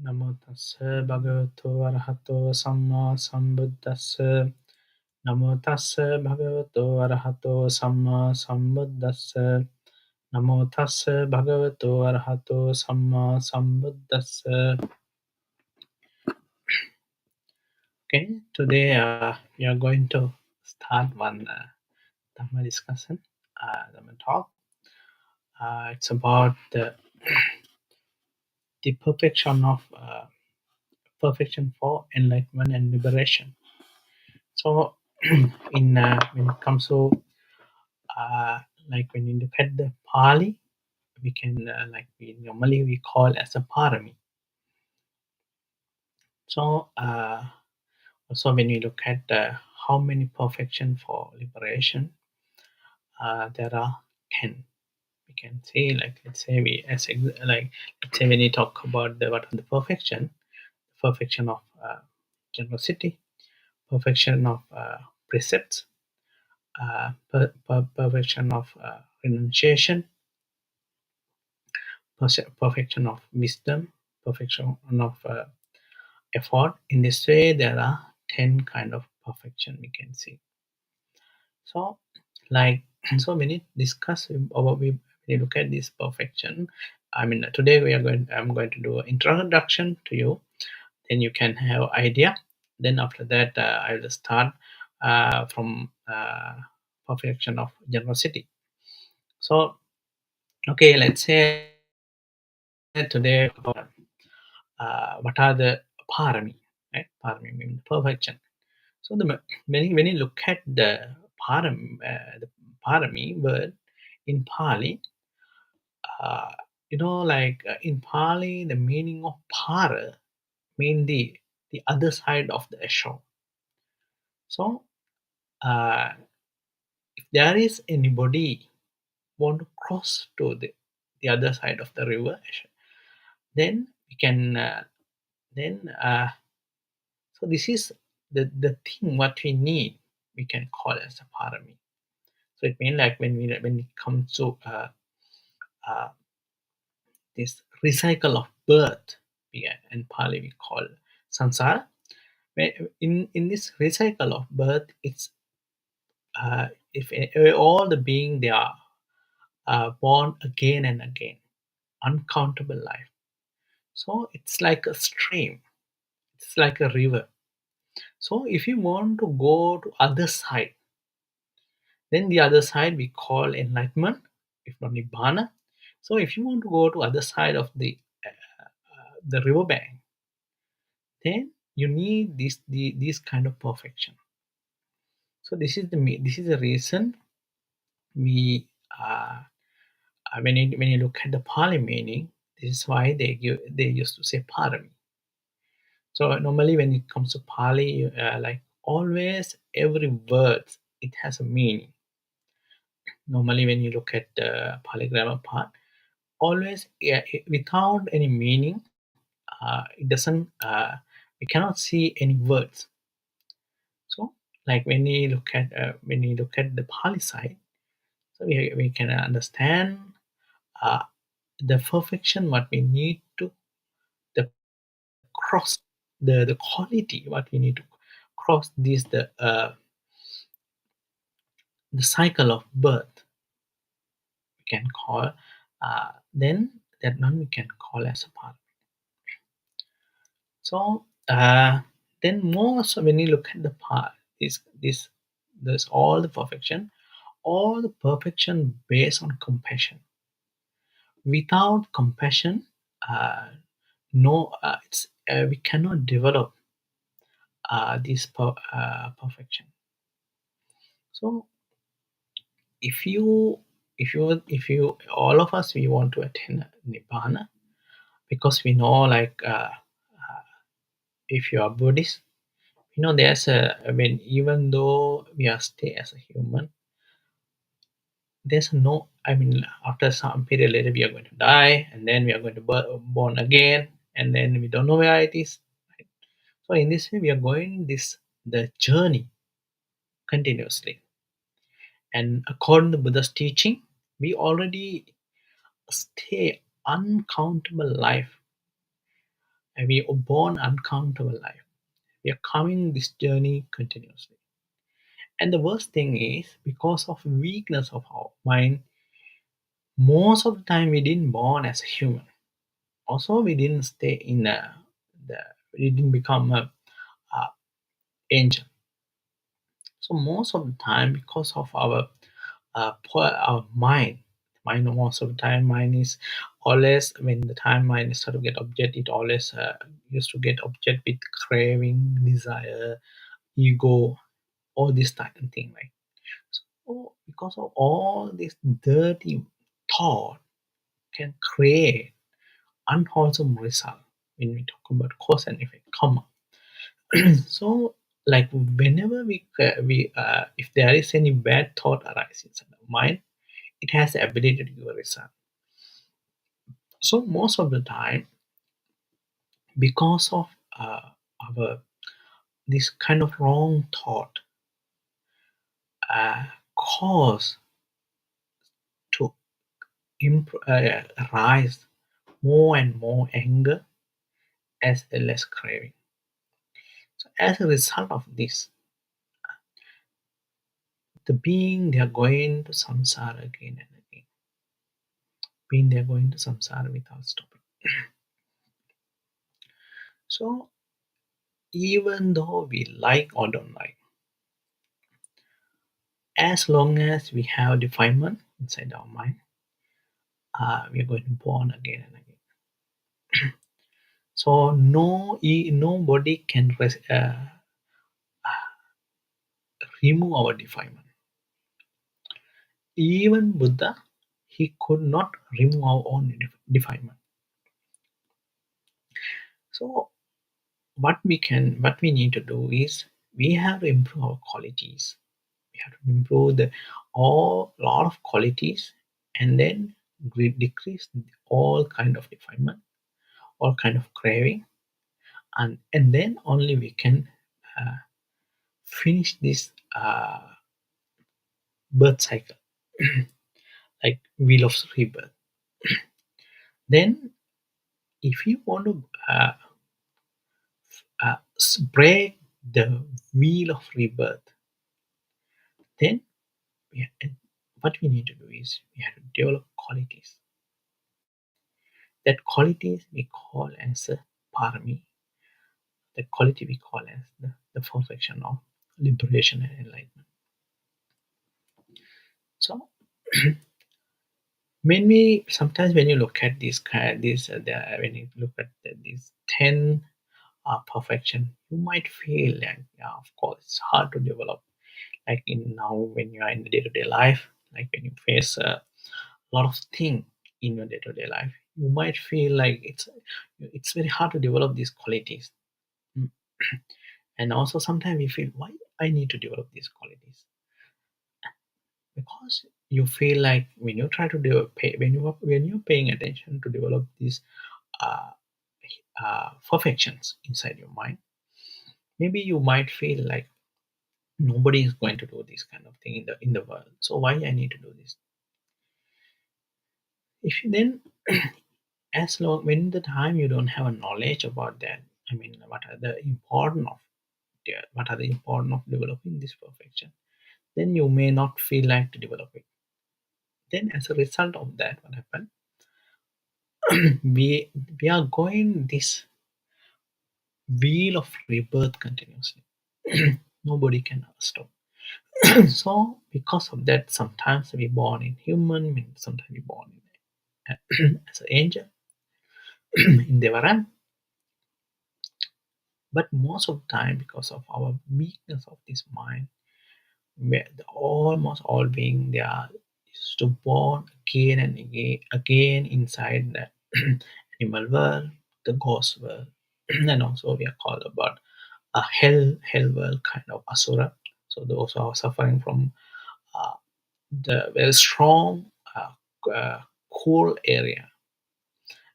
Namo tassa bhagavato arahato samma sambuddhassa. Namo tassa bhagavato arahato samma sambuddhassa. Namo tassa bhagavato arahato samma sambuddhassa. Okay, today we are going to start one Dhamma discussion, Dhamma talk. It's about the perfection for enlightenment and liberation. So, when it comes to like when you look at the Pali, we can we normally call as a parami. So, also when you look at how many perfection for liberation, there are 10. We can say, like, let's say let's say when you talk about what are the perfection of generosity, perfection of precepts, perfection of renunciation, perfection of wisdom, perfection of effort. In this way, there are 10 kind of perfection we can see. So, like, so when you discuss about when you look at this perfection, I mean, today I'm going to do an introduction to you. Then you can have idea. Then after that, I will start from perfection of generosity. So, okay, let's say today what are the parami? Right? Parami means perfection. So when you look at the parami word in Pali, in Pali, the meaning of para mean the other side of the shore. So if there is anybody want to cross to the other side of the river, then we can so this is the thing what we need, we can call as a parami. So it means like when it comes to this recycle of birth, in Pali we call samsara. In this recycle of birth, it's if all the being they are born again and again, uncountable life. So it's like a stream, it's like a river. So if you want to go to other side, then the other side we call enlightenment, if not nibbana. So if you want to go to other side of the river bank, then you need this kind of perfection. So this is the reason we when you look at the Pali meaning, this is why they used to say parami. So normally when it comes to Pali, like always every word it has a meaning. Normally when you look at the Pali grammar part, always without any meaning, it doesn't. We cannot see any words. So like when you look at the Pali side, so we can understand the perfection what we need to the cross the quality what we need to cross this the cycle of birth we can call then that one we can call as a part. So then most when you look at the part there's all the perfection based on compassion. Without compassion, no, we cannot develop this perfection. So if you all of us we want to attain nibbana, because we know like if you are Buddhist, you know there's even though we are stay as a human, there's no, I mean, after some period later we are going to die and then we are going to born again and then we don't know where it is, right? So in this way we are going the journey continuously, and according to Buddha's teaching we already stay uncountable life and we are born uncountable life. We are coming this journey continuously. And the worst thing is, because of weakness of our mind, most of the time we didn't born as a human. Also, we didn't stay in we didn't become a angel. So most of the time, because of our our mind most of the time, mind is always, when the time mind start to get object, it always used to get object with craving, desire, ego, all this type of thing, right? So because of all this dirty thought can create unwholesome result when we talk about cause and effect, karma. So, like whenever if there is any bad thought arises in our mind, it has the ability to give a result. So most of the time, because of our this kind of wrong thought, cause to rise more and more anger as well as craving. So as a result of this, the being, they are going to samsara again and again. Being, they are going to samsara without stopping. So even though we like or don't like, as long as we have defilement inside our mind, we are going to born again and again. So nobody can remove our defilement. Even Buddha, he could not remove our own defilement. So what we need to do is, we have to improve our qualities. We have to improve the all lot of qualities, and then decrease all kind of defilement, all kind of craving, and then only we can uh, finish this birth cycle, like wheel of rebirth. Then, if you want to break the wheel of rebirth, then what we need to do is, we have to develop qualities. That qualities we call as a parami. The quality we call as the perfection of liberation and enlightenment. So sometimes when you look at when you look at these 10 perfection, you might feel like, yeah, of course, it's hard to develop. Like in now, when you are in the day-to-day life, like when you face a lot of things in your day-to-day life, you might feel like it's very hard to develop these qualities. Mm. And also sometimes we feel, why I need to develop these qualities? Because you feel like when you try to when you're paying attention to develop these uh, perfections inside your mind, maybe you might feel like nobody is going to do this kind of thing in the world, so why I need to do this? If you then as long when the time you don't have a knowledge about that, I mean, what are the important of developing this perfection, then you may not feel like to develop it. Then as a result of that, what happened, we we are going this wheel of rebirth continuously. Nobody can stop. So because of that, sometimes we born in human, sometimes we born as an angel in Devaran. But most of the time, because of our weakness of this mind, where almost all being, they are used to born again and again inside the animal world, the ghost world, and also we are called about a hell world, kind of asura. So those who are suffering from uh, the very strong cool area,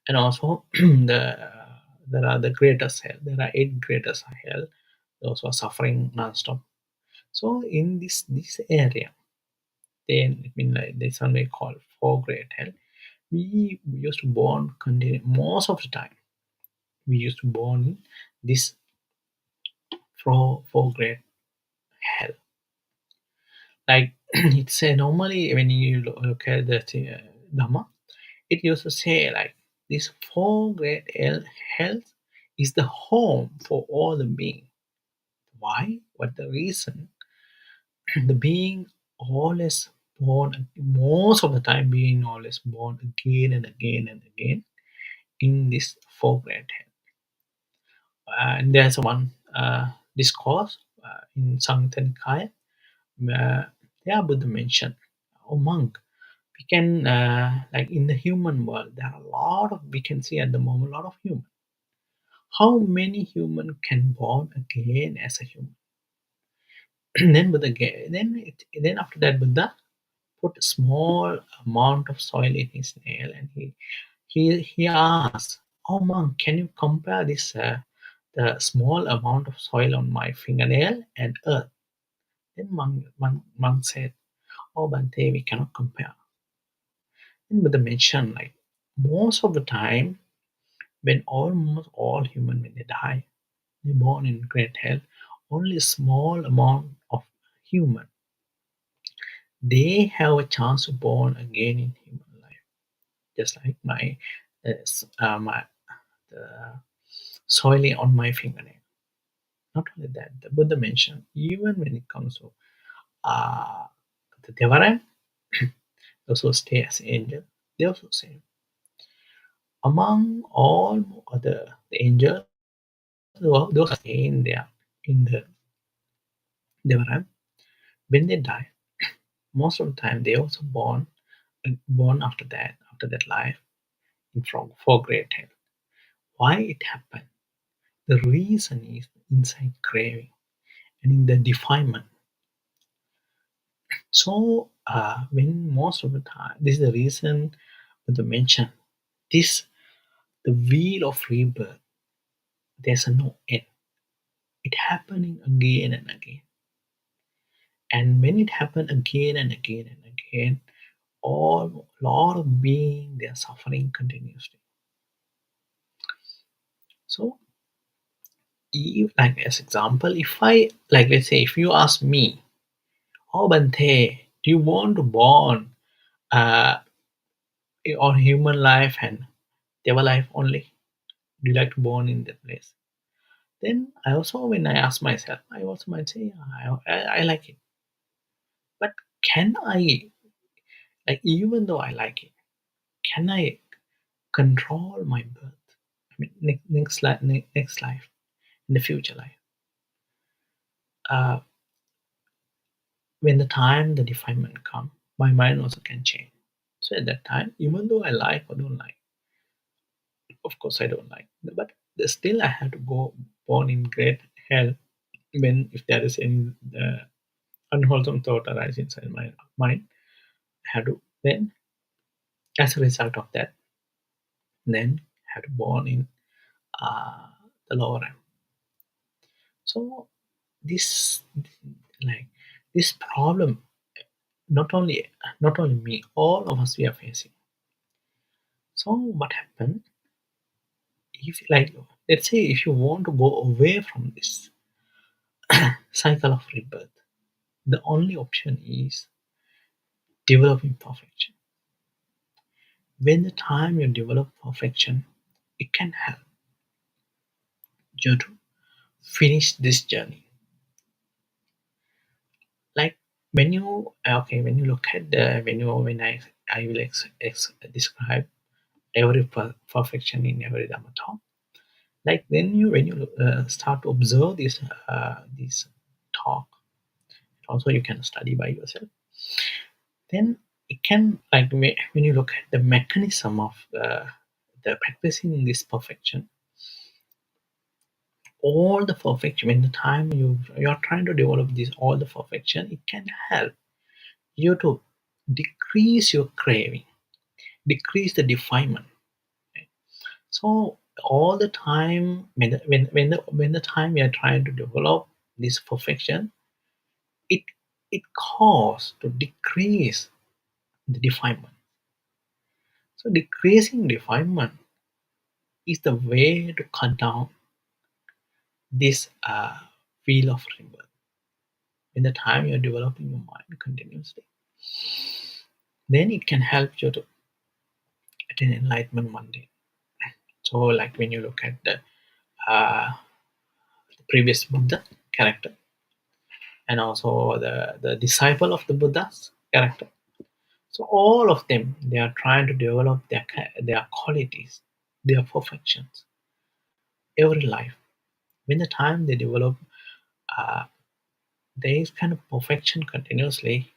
and also there are the greatest hell. There are 8 greatest hell. Those who are suffering non-stop. So in this area, then I mean, like this one we call 4 great hell. We used to born continue most of the time. we used to born in this four grade hell. Like it's a normally when you look at the Dhamma, it used to say like this four grade hell is the home for all the being. Why? What the reason? The being always born, most of the time being always born again and again and again in this four grade hell. And there's one discourse in Samyutta Nikaya where there Buddha mentioned, oh monk, we can like in the human world there are a lot of, we can see at the moment a lot of human. How many human can born again as a human? Then Buddha then after that Buddha put a small amount of soil in his nail, and he asked, oh monk, can you compare this the small amount of soil on my fingernail and earth? Then monk said, oh Bante, we cannot compare. Then Buddha mentioned like most of the time when almost all human when they die, they born in great hell, only a small amount of human they have a chance to born again in human life. Just like my the soil on my fingernail. Not only that, the Buddha mentioned even when it comes to uh, the Devaran, those who stay as angel, they also say among all other the angels, those are staying there in the Devaran, when they die, most of the time they also born after that life in from for great hell. Why it happened? The reason is inside craving and in the defilement. So when most of the time, this is the reason with the mention this the wheel of rebirth. There's a no end. It happening again and again. And when it happen again and again and again, all lot of being they are suffering continuously. So if like as example, if I like let's say if you ask me, oh Bante, do you want to born uh, on human life and Deva life only? Do you like to born in that place? Then I also, when I ask myself, I also might say, yeah, I like it. But can I, like, even though I like it, can I control my birth? I mean, next life, in the future life. Uh, when the time the defilement come, my mind also can change. So at that time, even though I like or don't like, of course I don't like, but still I have to go born in great hell when if there is any unwholesome thought arise inside my mind. I have to then, as a result of that, then have to born in uh, the lower realm. So this like this problem, not only me, all of us we are facing. So what happened if like let's say if you want to go away from this cycle of rebirth, the only option is developing perfection. When the time you develop perfection, it can help you to finish this journey. Like when you look at the when I will describe every perfection in every Dhamma talk. Like when you start to observe this talk, also you can study by yourself. Then it can like when you look at the mechanism of the practicing this perfection, all the perfection when the time you're trying to develop this all the perfection, it can help you to decrease your craving, decrease the defilement. So all the time when the time we are trying to develop this perfection, it it causes to decrease the defilement. So decreasing defilement is the way to cut down this wheel of rebirth. In the time you're developing your mind continuously, then it can help you to attain enlightenment one day. So, like when you look at uh, the previous Buddha character and also the disciple of the Buddha's character, so all of them, they are trying to develop their qualities, their perfections, every life. When the time they develop uh, there is kind of perfection continuously,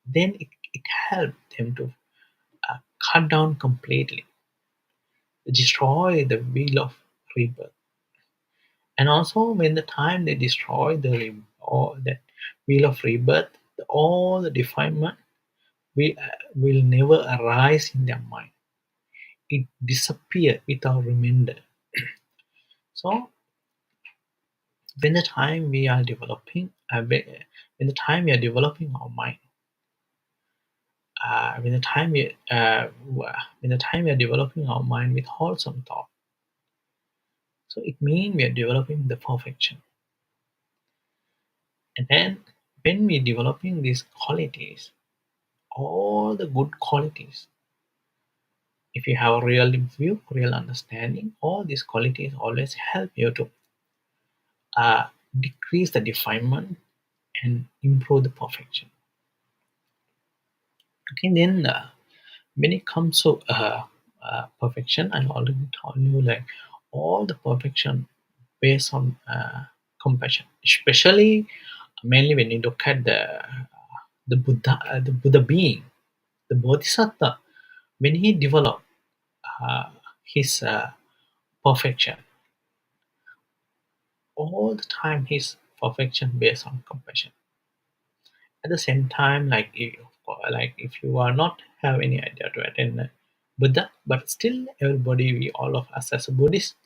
then it helps them to cut down completely, destroy the wheel of rebirth. And also, when the time they destroy or that wheel of rebirth, all the defilement will never arise in their mind. It disappear without remainder. So, when the time we are developing, when the time we are developing our mind, when the time we are developing our mind with wholesome thought, so it means we are developing the perfection. And then when we developing these qualities, all the good qualities, if you have a real view, real understanding, all these qualities always help you to uh, decrease the defilement and improve the perfection. Okay, then when it comes to perfection, I already told you like all the perfection based on compassion, especially mainly when you look at the Buddha being, the Bodhisattva, when he developed his perfection, all the time his perfection based on compassion. At the same time, like if you are not have any idea to attend Buddha, but still everybody, we all of us as a Buddhist,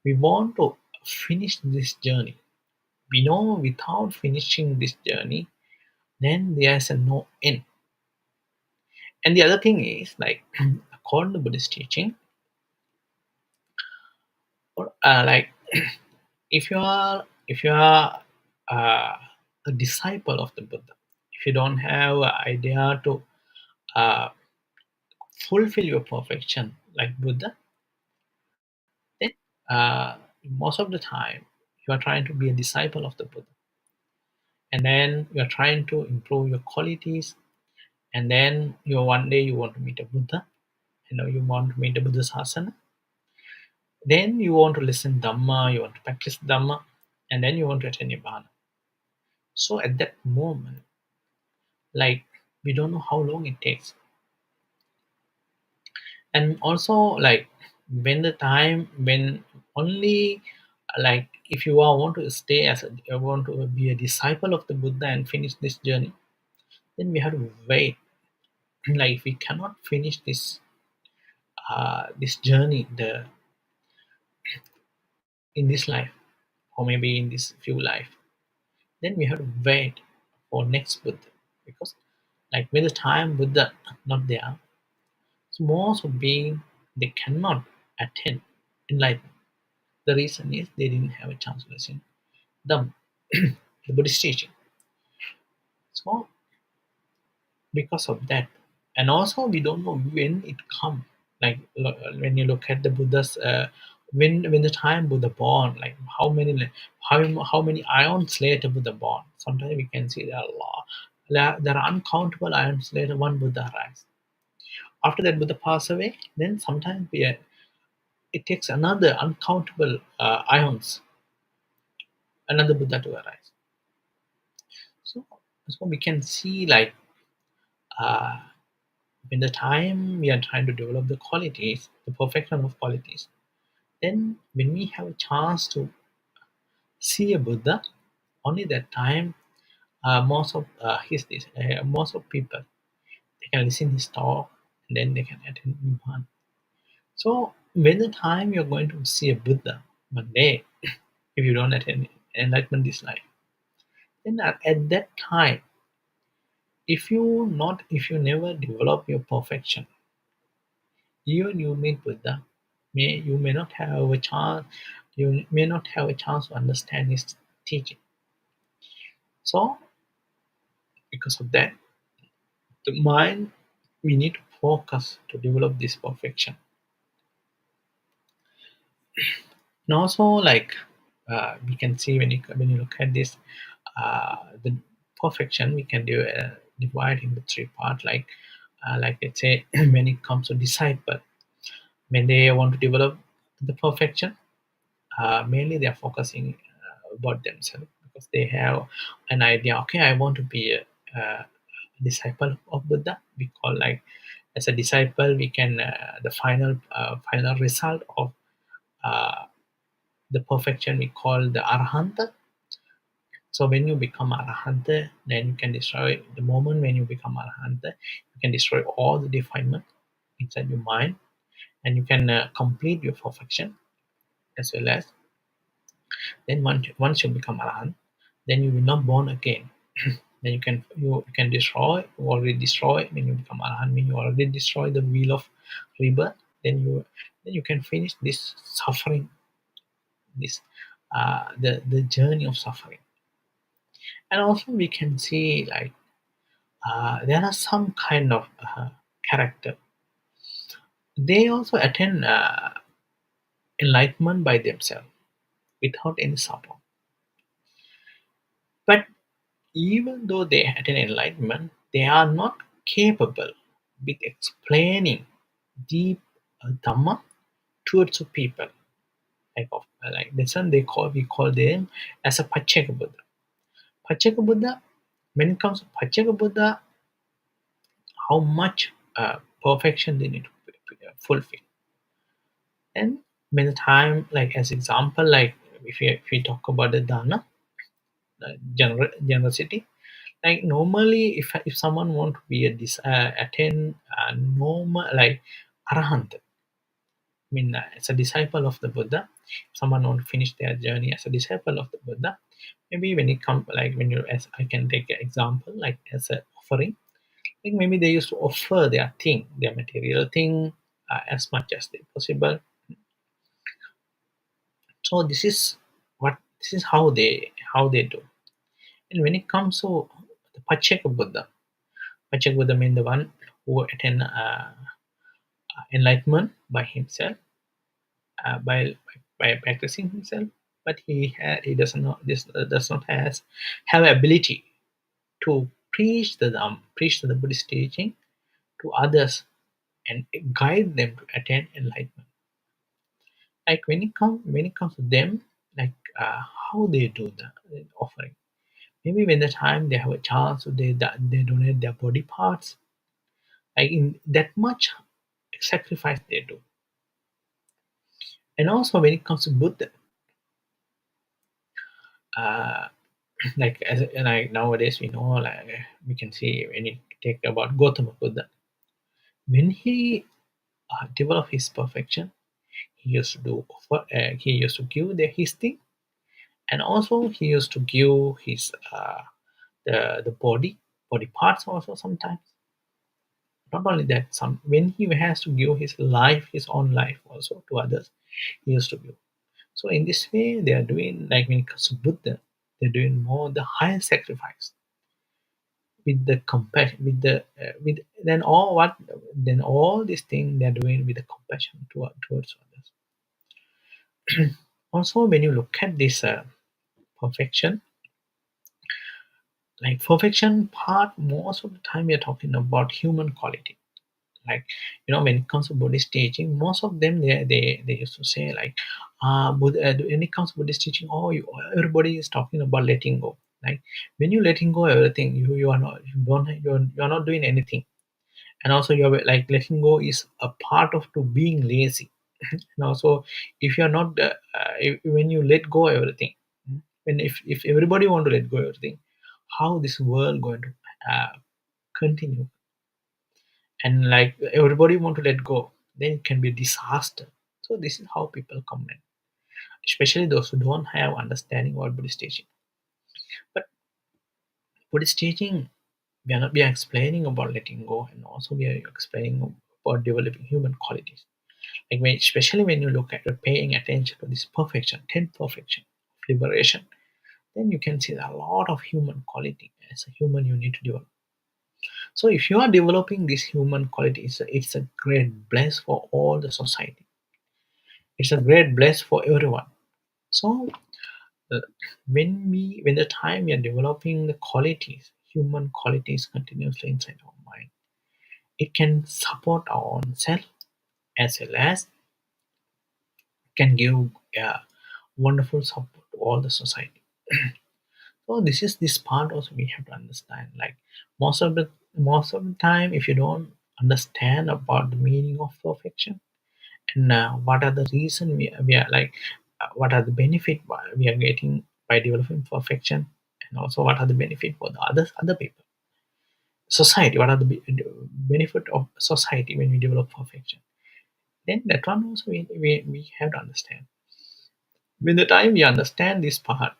we want to finish this journey. We know without finishing this journey, then there's a no end. And the other thing is like according to Buddhist teaching, or like if you are uh, a disciple of the Buddha, if you don't have an idea to uh, fulfill your perfection like Buddha, then most of the time you are trying to be a disciple of the Buddha, and then you are trying to improve your qualities, and then you one day you want to meet a Buddha, you want to meet a Buddha Sasana, then you want to listen Dhamma, you want to practice Dhamma, and then you want to attain Nibbana. So at that moment, like we don't know how long it takes. And also like when the time when only like if you are want to stay as you want to be a disciple of the Buddha and finish this journey, then we have to wait. Like if we cannot finish this journey in this life, or maybe in this few life, then we have to wait for next Buddha, because like when the time Buddha not there, so most of being they cannot attain enlightenment. The reason is they didn't have a chance to listen the the Buddhist teaching. So because of that, and also we don't know when it come. Like when you look at the Buddha's when the time Buddha born, like how many ions later Buddha born. Sometimes we can see there are a lot. There are uncountable ions later one Buddha arise. After that Buddha pass away, then sometimes it takes another uncountable ions, another Buddha to arise. So, so we can see like uh, when the time we are trying to develop the qualities, the perfection of qualities, then when we have a chance to see a Buddha, only that time most of people they can listen his talk and then they can attend Nibbana. So when the time you're going to see a Buddha one day, if you don't attend enlightenment this life, then at that time, if you never develop your perfection, even you meet Buddha, you may not have a chance. You may not have a chance to understand his teaching. So, because of that, the mind, we need to focus to develop this perfection. And also, like we can see when you look at this, the perfection we can divide into three parts. Like let's say when it comes to disciple, when they want to develop the perfection, mainly they are focusing about themselves because they have an idea. Okay, I want to be a disciple of Buddha. We call like as a disciple, we can the final result of uh, the perfection we call the arahanta. So when you become arahanta, then you can destroy the moment when you become arahanta, you can destroy all the defilement inside your mind, and you can complete your perfection as well as then once you become arahant, then you will not born again. Then you can destroy, you already destroy when you become arahant, when you already destroy the wheel of rebirth, then you can finish this suffering, this the journey of suffering. And also we can see like there are some kind of character. They also attain enlightenment by themselves without any support. But even though they attain enlightenment, they are not capable with explaining deep Dhamma towards the people. Like this one, we call them as a Pacceka Buddha. Pacceka Buddha, when it comes to Pacceka Buddha, how much perfection they need to fulfill. And when the time, like as example, like if we talk about the dana, generosity, like normally if someone want to be attain normal like arahant, I mean as a disciple of the Buddha, if someone want to finish their journey as a disciple of the Buddha, maybe when it comes like when you as I can take an example like as a offering, like maybe they used to offer their thing, their material thing, as much as they possible. So this is how they do. And when it comes to the Pacceka Buddha, Pacceka Buddha means the one who attain enlightenment by himself, by practicing himself, but he does not have ability to preach the Buddhist teaching to others and guide them to attain enlightenment. Like when it comes to them, like how they do the offering. Maybe when the time they have a chance, so they donate their body parts. Like in that much sacrifice they do. And also when it comes to Buddha, uh, like nowadays we know like we can see when you take about Gautama Buddha, when he developed his perfection, he used to he used to give his thing, and also he used to give his the body parts also sometimes. Not only that, some when he has to give his own life also to others, he used to give. So in this way, they are doing like when it comes to Buddha, they're doing more the higher sacrifice with the compassion, with then all these things they're doing with the compassion towards others. Also, when you look at this perfection, like perfection part, most of the time we are talking about human quality. Like when it comes to Buddhist teaching, most of them they used to say like when it comes to Buddhist teaching, everybody is talking about letting go. Like when you letting go everything, you are not you don't you're not doing anything. And also you're like letting go is a part of to being lazy. And also if you're not when you let go everything, when if everybody want to let go everything, how this world going to continue? And like everybody want to let go, then it can be a disaster. So this is how people comment, especially those who don't have understanding about Buddhist teaching. But Buddhist teaching, we are explaining about letting go, and also we are explaining about developing human qualities. Like especially when you look at paying attention to this perfection, 10th perfection of liberation, then you can see a lot of human quality. As a human, you need to develop. So if you are developing this human quality, it's a great bless for all the society. It's a great bless for everyone. So uh, when the time we are developing the qualities, human qualities continuously inside our mind, it can support our own self as well as can give wonderful support to all the society. So this part also we have to understand. Like most of the time, if you don't understand about the meaning of perfection and what are the reason we are like, what are the benefit we are getting by developing perfection, and also what are the benefit for the other people, society. What are the benefit of society when we develop perfection? Then that one also we have to understand. When the time we understand this part,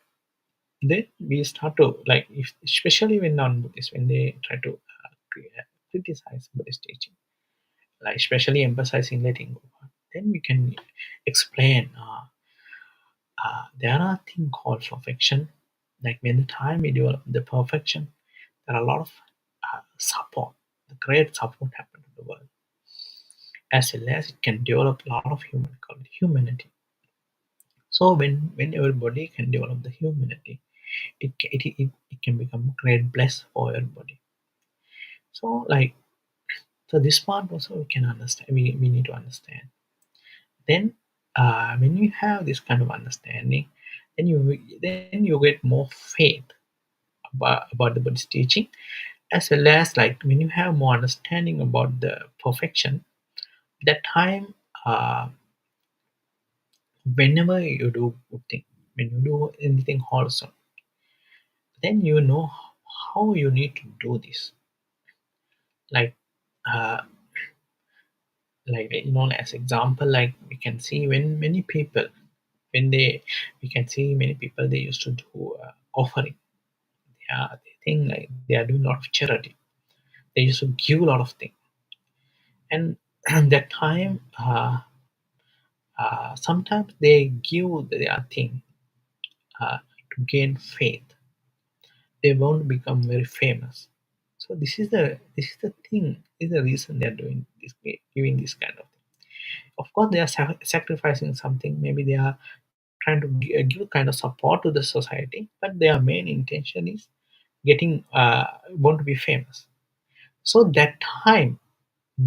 then we start to like, if, especially when non-Buddhists, when they try to criticize Buddhist teaching, like especially emphasizing letting go, then we can explain there are things called perfection. Like when the time we develop the perfection, there are a lot of support, the great support happen to the world, as well as it can develop a lot of humanity. So when everybody can develop the humanity, it can become great bless for everybody. So like, so this part also we can understand. We need to understand. Then when you have this kind of understanding, then you get more faith about the Buddhist teaching, as well as like when you have more understanding about the perfection. That time, whenever you do good thing, when you do anything wholesome, then you know how you need to do this. Like uh, as example, like we can see when many people, when they we can see many people, they used to do offering. They think like they are doing a lot of charity. They used to give a lot of things, and that time sometimes they give their thing uh, to gain faith. They want to become very famous. So this is the thing. This is the reason they are doing this, giving this kind of thing. Of course, they are sacrificing something. Maybe they are trying to give kind of support to the society, but their main intention is getting want to be famous. So that time,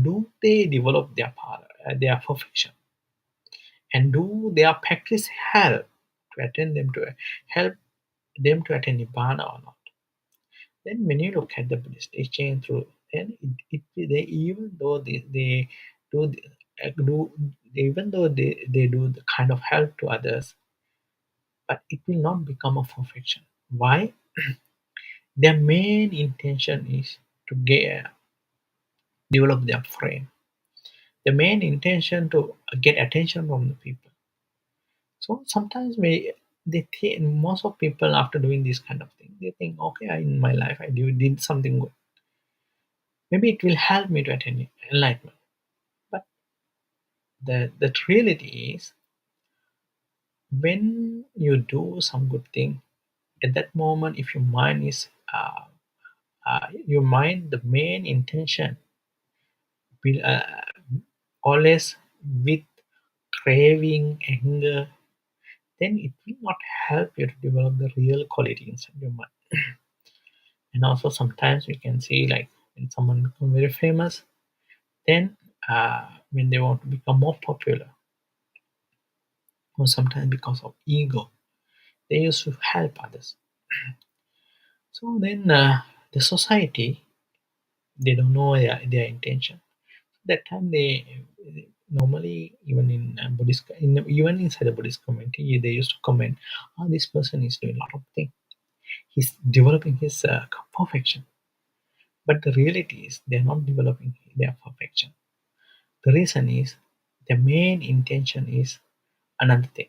do they develop their power, their perfection, and do their practice help to attend them to help them to attain nibbana or not? Then when you look at the Buddhist teaching through, then they, even though they do do even though they do the kind of help to others, but it will not become a perfection. Why? Their main intention is to get develop their frame. The main intention to get attention from the people. So sometimes they think, most of people after doing this kind of thing, they think, okay, in my life I did something good. Maybe it will help me to attain enlightenment. But the reality is, when you do some good thing, at that moment, if your mind is your mind, the main intention will always with craving, anger, then it will not help you to develop the real quality inside your mind. And also sometimes we can see like when someone become very famous, then when they want to become more popular, or sometimes because of ego, they used to help others. So then the society, they don't know their intention. That time they normally, even in Buddhist, even inside the Buddhist community, they used to comment, "Oh, this person is doing a lot of things. He's developing his perfection." But the reality is, they're not developing their perfection. The reason is the main intention is another thing.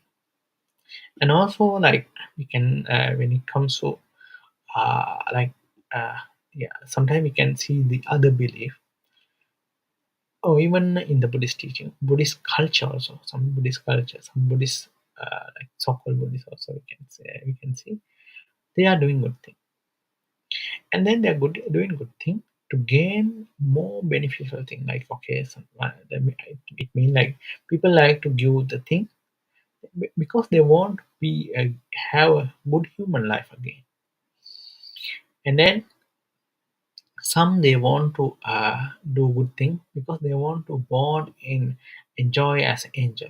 And also, like we can, when it comes to like, yeah, sometimes we can see the other belief. or even in the Buddhist teaching, Buddhist culture also, some Buddhist culture, some Buddhist like so-called Buddhists also we can see they are doing good thing, and then they're doing good thing to gain more beneficial thing. Like okay, it means like people like to give the thing because they want to be have a good human life again, and then some they want to do good thing because they want to born in enjoy as angel.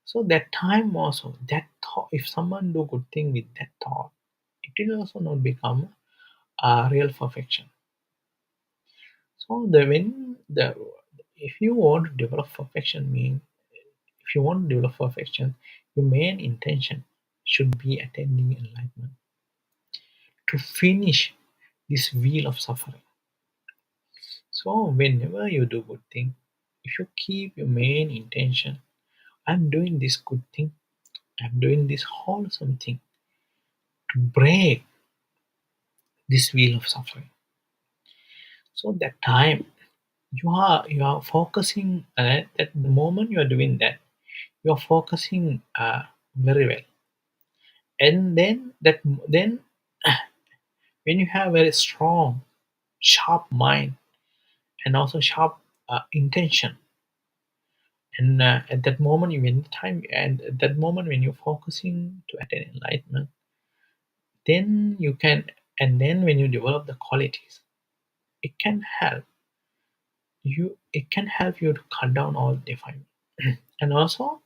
So that time also, that thought, if someone do good thing with that thought, it will also not become a real perfection. So if you want to develop perfection, if you want to develop perfection, your main intention should be attaining enlightenment to finish this wheel of suffering. So whenever you do good thing, if you keep your main intention, I'm doing this good thing, I'm doing this wholesome thing to break this wheel of suffering. So that time you are focusing at the moment you are doing that, you are focusing very well, and then when you have very strong, sharp mind and also sharp intention, and at that moment at that moment when you're focusing to attain enlightenment, then you can, and then when you develop the qualities, it can help it can help you to cut down all defilement. And also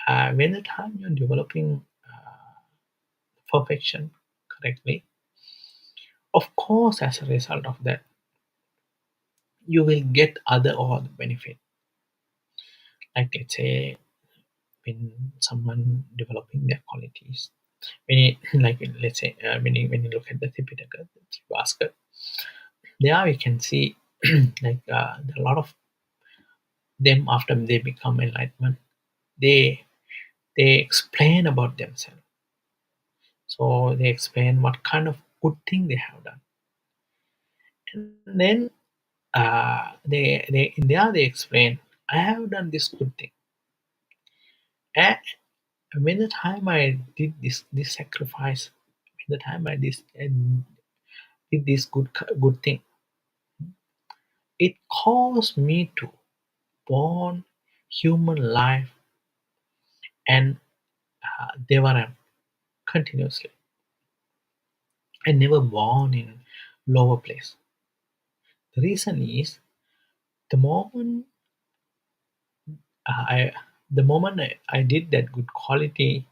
when the time you're developing perfection correctly, of course as a result of that you will get other all the benefit. Like let's say when someone developing their qualities, when you, like let's say when you look at the Tipitaka, the basket, there we can see like a lot of them after they become enlightenment, they they explain about themselves. So they explain what kind of good thing they have done, and then they in there they explain, I have done this good thing, and when the time I did this sacrifice, when the time I did this good thing, it caused me to born human life and Devaram continuously. I never born in lower place. The reason is the moment I the moment I did that good quality,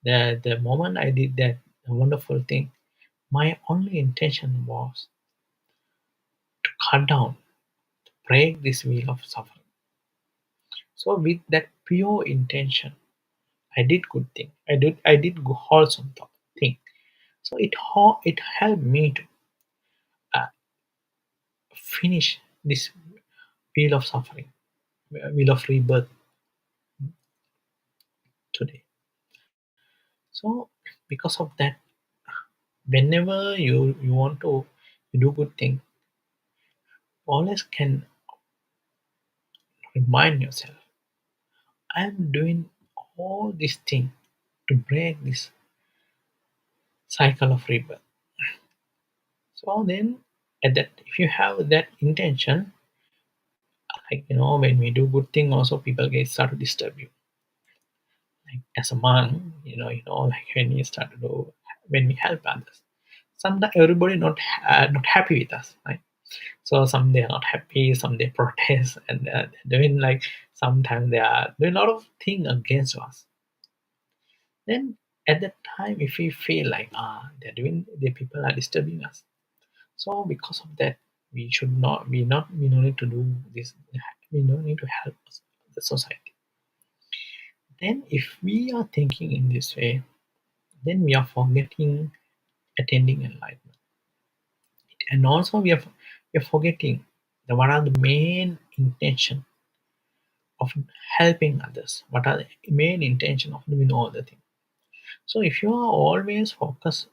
the moment I did that wonderful thing, my only intention was to cut down, break this wheel of suffering. So with that pure intention, I did good thing. I did good wholesome thing. So it helped me to uh, finish this wheel of suffering, wheel of rebirth today. So because of that, whenever you want to do good thing, always can remind yourself, I am doing all this thing to break this cycle of rebirth. So then, at that, if you have that intention, like when we do good thing, also people get start to disturb you. Like as a monk, like when you start to do, when we help others, sometimes everybody not happy with us, right? So some they are not happy, some they protest, and they're doing like sometimes they are doing a lot of things against us. Then at that time, if we feel like the people are disturbing us, so because of that, we don't need to do this. We don't need to help the society. Then if we are thinking in this way, then we are forgetting attending enlightenment, and also we are forgetting what are the main intention of helping others. What are the main intention of doing all the things? So if you are always focused,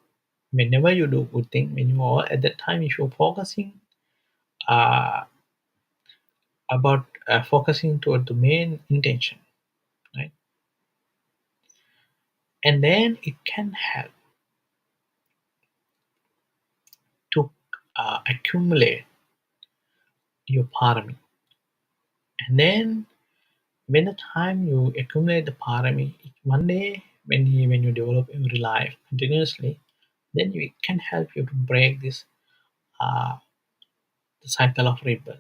whenever you do good thing, when you are at that time, if you're focusing uh, about focusing toward the main intention, right? And then it can help to accumulate your parami. And then when the time you accumulate the parami, one day when you develop every life continuously, then it can help you to break this the cycle of rebirth.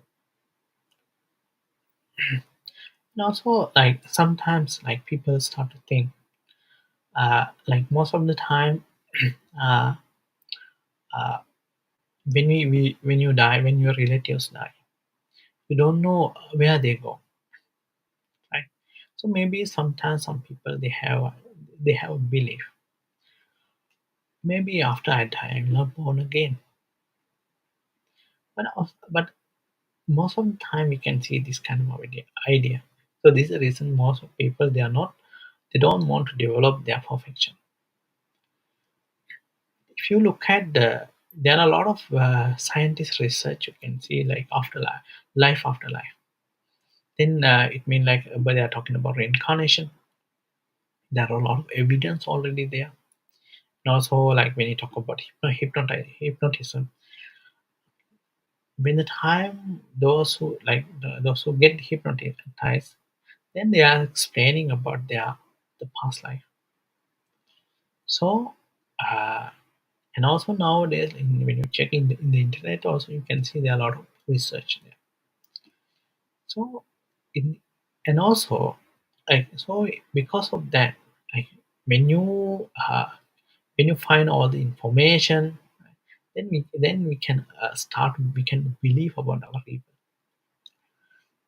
And also, like sometimes, like people start to think, like most of the time, uh, uh, when you die, when your relatives die, you don't know where they go, right? So maybe sometimes some people they have a belief. Maybe after I die, I'm not born again. But most of the time, we can see this kind of idea. So this is the reason most of people they don't want to develop their perfection. If you look at there are a lot of scientist research you can see like afterlife, life after life. Then it means like but they are talking about reincarnation. There are a lot of evidence already there. And also like when you talk about hypnotism, when the time those who those who get hypnotized, then they are explaining about the past life. So uh, and also nowadays when you check in the internet also you can see there are a lot of research there. So in and also like so because of that, like when you when you find all the information, then we can start we can believe about our people.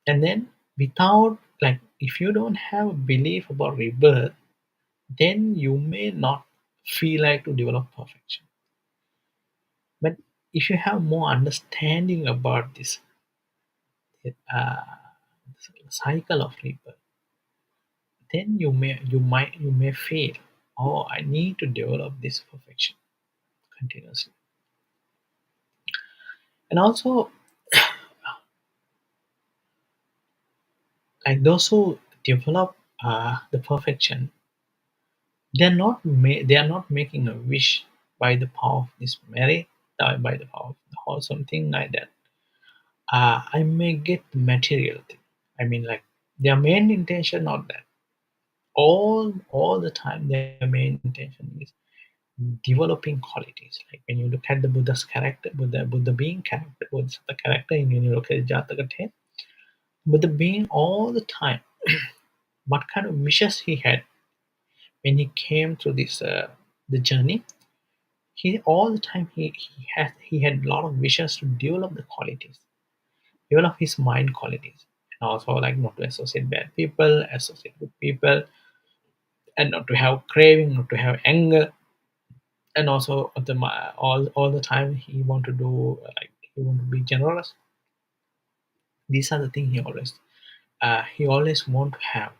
And then without like if you don't have a belief about rebirth, then you may not feel like to develop perfection. But if you have more understanding about this uh, cycle of rebirth, then you may feel, oh, I need to develop this perfection continuously. And also, like those who develop the perfection, they are not making a wish by the power of this merit, by the power of the or something like that. I may get the material thing. I mean, like their main intention not that. All the time, their main intention is developing qualities. Like when you look at the Buddha's character, Buddha being character, Bodhisattva character, and when you look at Jataka, Buddha being all the time, what kind of wishes he had when he came through this the journey. He all the time he had a lot of wishes to develop the qualities, develop his mind qualities, and also like not to associate bad people, associate with people, and not to have craving, not to have anger, and also all the time he want to do like he want to be generous. These are the things he always want to have.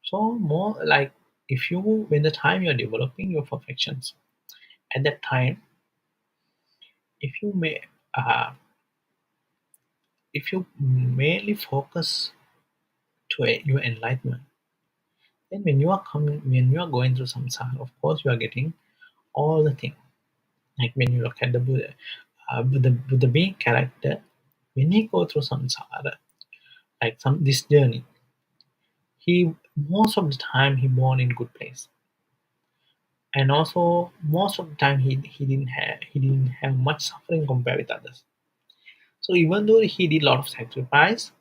So more like if you when the time you're developing your perfections at that time, if you may if you mainly focus to your enlightenment, then when you are going through samsara, of course you are getting all the things. Like when you look at the Buddha being character, when he go through samsara, like some this journey, he most of the time he born in good place, and also most of the time he didn't have much suffering compared with others. So even though he did a lot of sacrifice,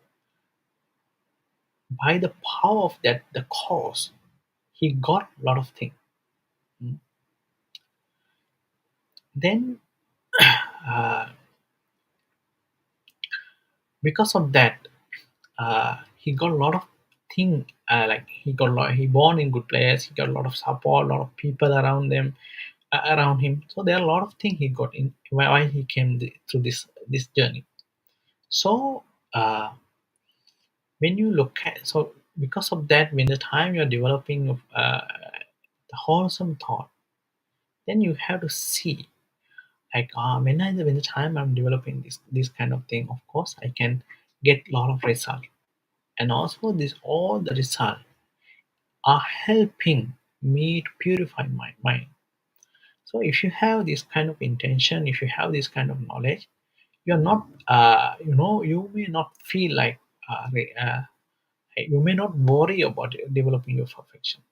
by the power of that the cause, he got a lot of things. Mm. Then uh, because of that, he got a lot of thing. Like he born in good place. He got a lot of support, a lot of people around them, around him. So there are a lot of things he got in while he came through this journey. So when you look at so because of that, when the time you're developing the wholesome thought, then you have to see like when the time I'm developing this kind of thing, of course I can get a lot of result, and also this all the result are helping me to purify my mind. So if you have this kind of intention, if you have this kind of knowledge, you're not, you may not feel like, you may not worry about developing your perfection.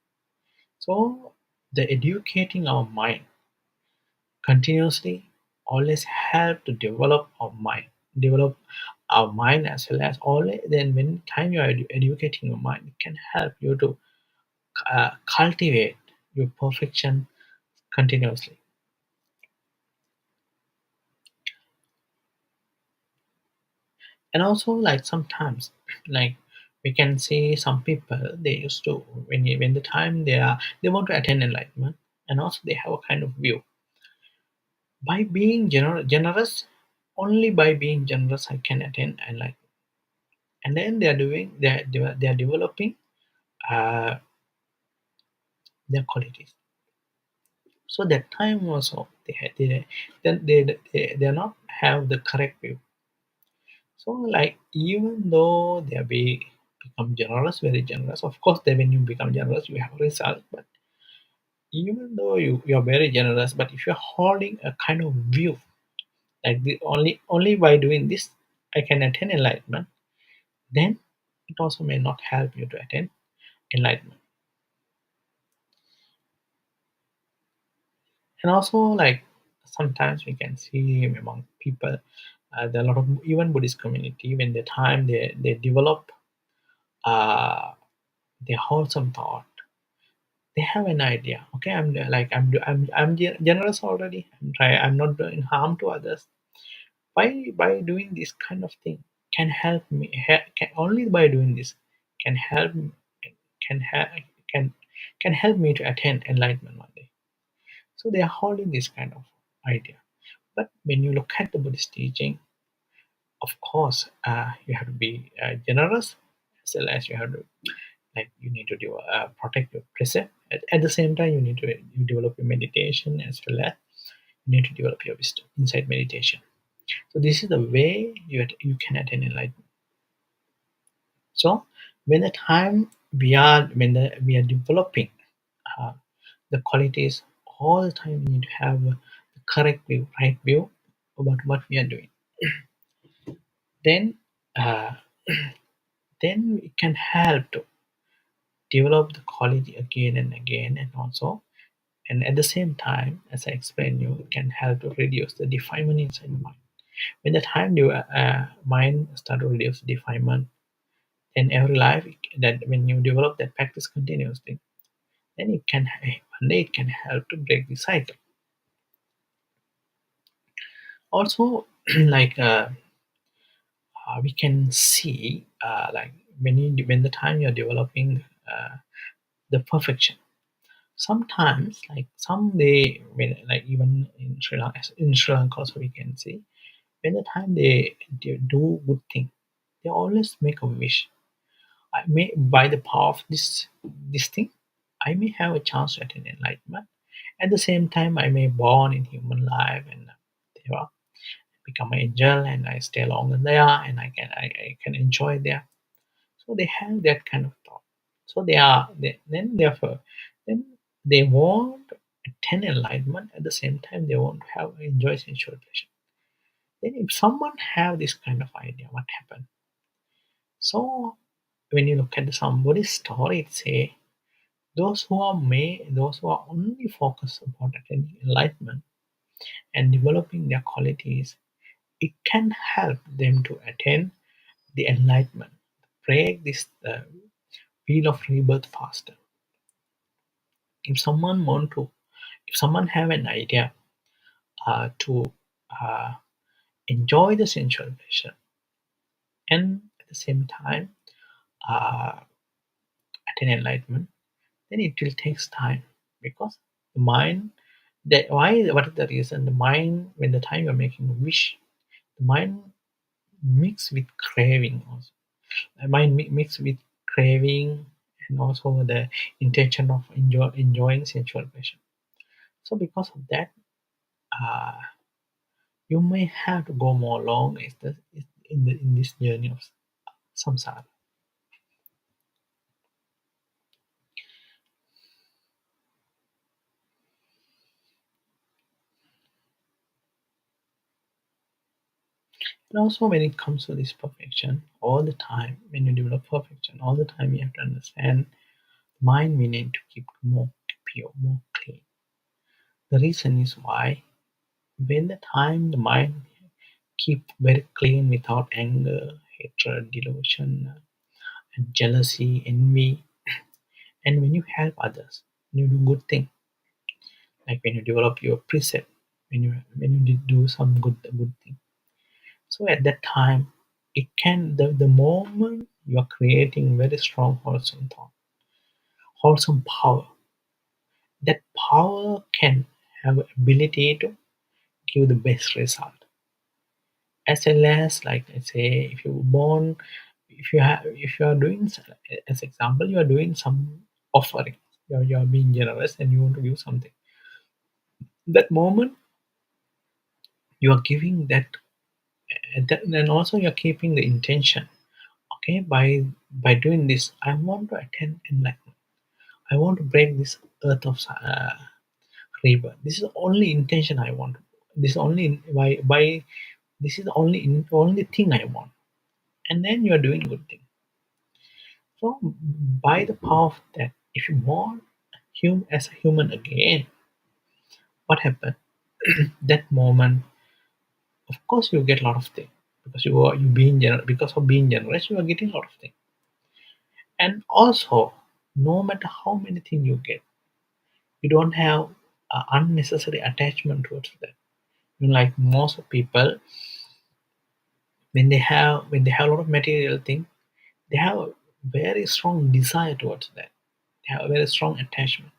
So the educating our mind continuously always help to develop our mind as well as all. Then when time you are educating your mind, it can help you to cultivate your perfection continuously. And also, like sometimes, like we can see some people, they used to, when the time they want to attain enlightenment, and also they have a kind of view by being generous. Only by being generous I can attain enlightenment. And then they are developing uh, their qualities. So that time also they are not have the correct view. So like even though become generous, very generous, of course then when you become generous you have a result. But even though you're very generous, but if you're holding a kind of view like the only by doing this I can attain enlightenment, then it also may not help you to attain enlightenment. And also, like sometimes we can see among people, there are a lot of even Buddhist community, when the time they develop uh, their wholesome thought, they have an idea. Okay, I'm generous already. I'm not doing harm to others. By doing this kind of thing can help me. Can only by doing this can help can ha- can can help me to attain enlightenment one day. So they are holding this kind of idea. But when you look at the Buddhist teaching, of course, you have to be generous, as well as you have to, like you need to protect your precept. At the same time, you develop your meditation, as well as you need to develop your wisdom inside meditation. So this is the way you can attain enlightenment. So when the time we are developing uh, the qualities, all the time we need to have the correct view, right view about what we are doing. Then uh, then we can help to develop the quality again and again, and also, and at the same time, as I explained you, it can help to reduce the defilement inside the mind. When the time your mind start to reduce defilement, then every life that when you develop that practice continuously, then it can one day it can help to break the cycle. Also, like we can see like when the time you're developing the perfection. Sometimes, like someday, when like even in Sri Lanka also we can see, when the time they do good thing, they always make a wish. I may, by the power of this thing, I may have a chance to attain enlightenment. At the same time, I may born in human life and become an angel, and I stay longer there, and I can enjoy there. So they have that kind of thought. So then therefore then they want to attain enlightenment, at the same time they want to have enjoy sensual pleasure. Then if someone have this kind of idea, what happened? So when you look at somebody's story, it say those who are only focused upon attaining enlightenment and developing their qualities, it can help them to attain the enlightenment, break this wheel of rebirth faster. If someone want to, if someone have an idea to uh, enjoy the sensual pleasure, and at the same time uh, attain enlightenment, then it will take time, because the mind, that why, what is the reason? The mind, when the time you're making a wish, the mind mix with craving also. The mind mix with craving, and also the intention of enjoying sensual pleasure. So because of that, uh, you may have to go more long in this journey of samsara. And also when it comes to this perfection, all the time, when you develop perfection, all the time you have to understand mind we need to keep more pure, more clean. The reason is why when the time the mind keep very clean without anger, hatred, delusion, and jealousy, envy, and when you help others, when you do good thing, like when you develop your precept, when you did do some good thing. So at that time, it can the moment you are creating very strong wholesome thought, wholesome power. That power can have ability to give the best result. As well as, like let's say, if you born, if you are doing, as example, you are doing some offering, you are being generous and you want to give something. That moment you are giving that, and also you're keeping the intention. Okay, by doing this, I want to attain enlightenment. I want to break this earth of rebirth. This is the only intention I want. This is only by this is the only thing I want. And then you are doing good thing. So by the power of that, if you born as a human again, what happened? That moment, of course, you get a lot of things because you being because of being generous, you are getting a lot of things. And also, no matter how many things you get, you don't have unnecessary attachment towards that. Like most people, when they have a lot of material thing, they have a very strong desire towards that. They have a very strong attachment.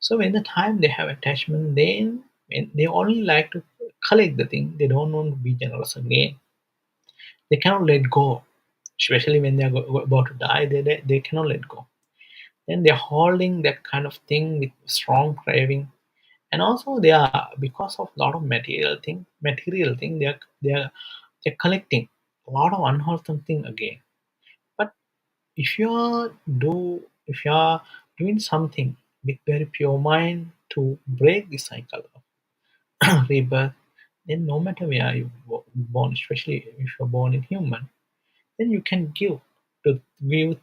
So when the time they have attachment, then when they only like to collect the thing, they don't want to be generous again. They cannot let go, especially when they are about to die. They cannot let go. Then they're holding that kind of thing with strong craving, and also they are, because of a lot of material thing, they're collecting a lot of unwholesome thing again. But if you're doing something with very pure mind to break the cycle of rebirth, then no matter where you born, especially if you're born in human, then you can give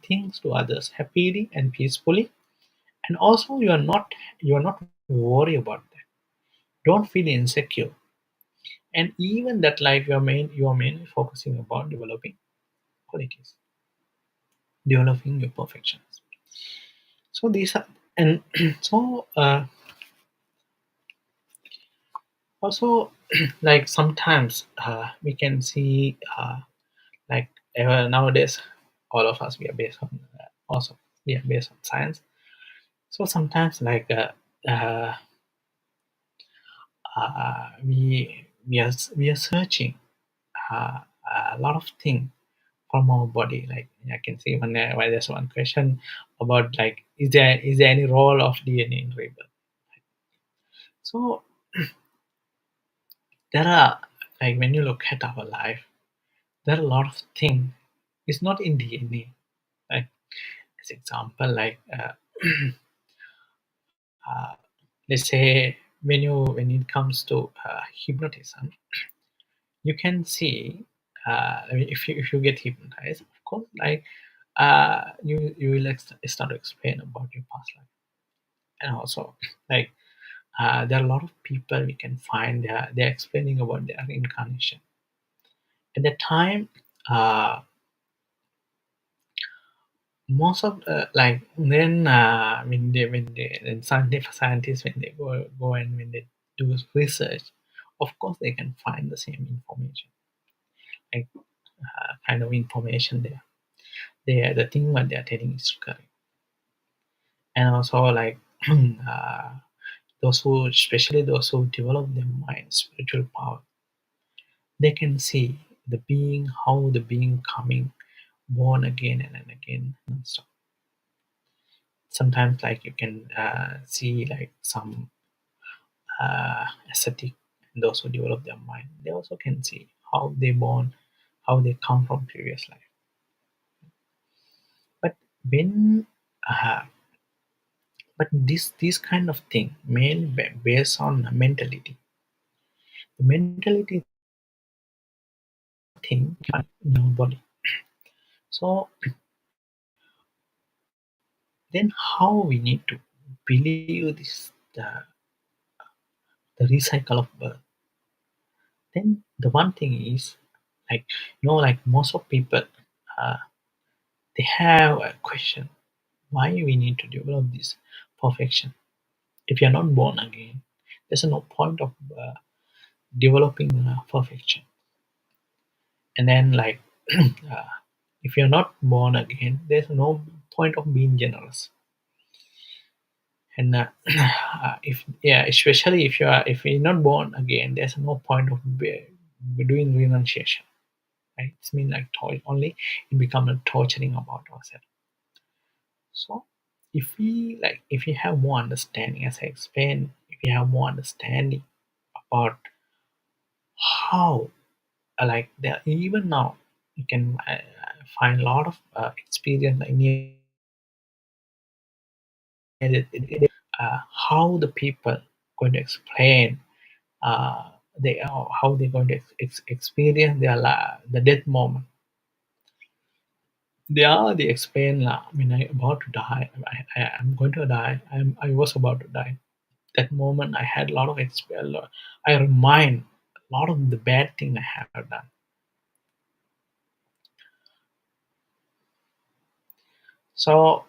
things to others happily and peacefully. And also you are not worried about that. Don't feel insecure. And even that life you are mainly focusing about developing qualities, developing your perfections. So these are, and so also like sometimes we can see like nowadays all of us we are based on also we are based on science. So sometimes like uh, we are searching uh, a lot of things from our body. Like I can see why there's one question about like is there any role of DNA in rebirth? So there are, like when you look at our life, there are a lot of things. It's not in DNA. Like as example, like uh, let's say when it comes to hypnotism, you can see. I mean, if you get hypnotized, of course, like you will start to explain about your past life, and also like there are a lot of people we can find they're explaining about their reincarnation. At that time, most of like then when they then scientists when they go and when they do research, of course they can find the same information, like kind of information there. The thing what they are telling is correct. And also like those who, especially those who develop their mind spiritual power, they can see how the being coming born again and again non-stop. Sometimes like you can see like some ascetic, those who develop their mind, they also can see how they born, how they come from previous life. when but this kind of thing mainly based on mentality. The mentality thing in our body. So then how we need to believe this the recycle of birth. Then the one thing is like like most of people uh, they have a question why we need to develop this perfection. If you're not born again, there's no point of developing perfection. And then like if you're not born again, there's no point of being generous. And if yeah, especially if you're not born again, there's no point of doing renunciation, right? It's mean like only it become a torturing about ourselves. So if we have more understanding, as I explained, if you have more understanding about how like there even now you can find a lot of experience in how the people going to explain they how they're going to experience their the death moment. They explain when I about to die, I'm going to die. I was about to die. That moment I had a lot of experience. I remind a lot of the bad thing I have done. So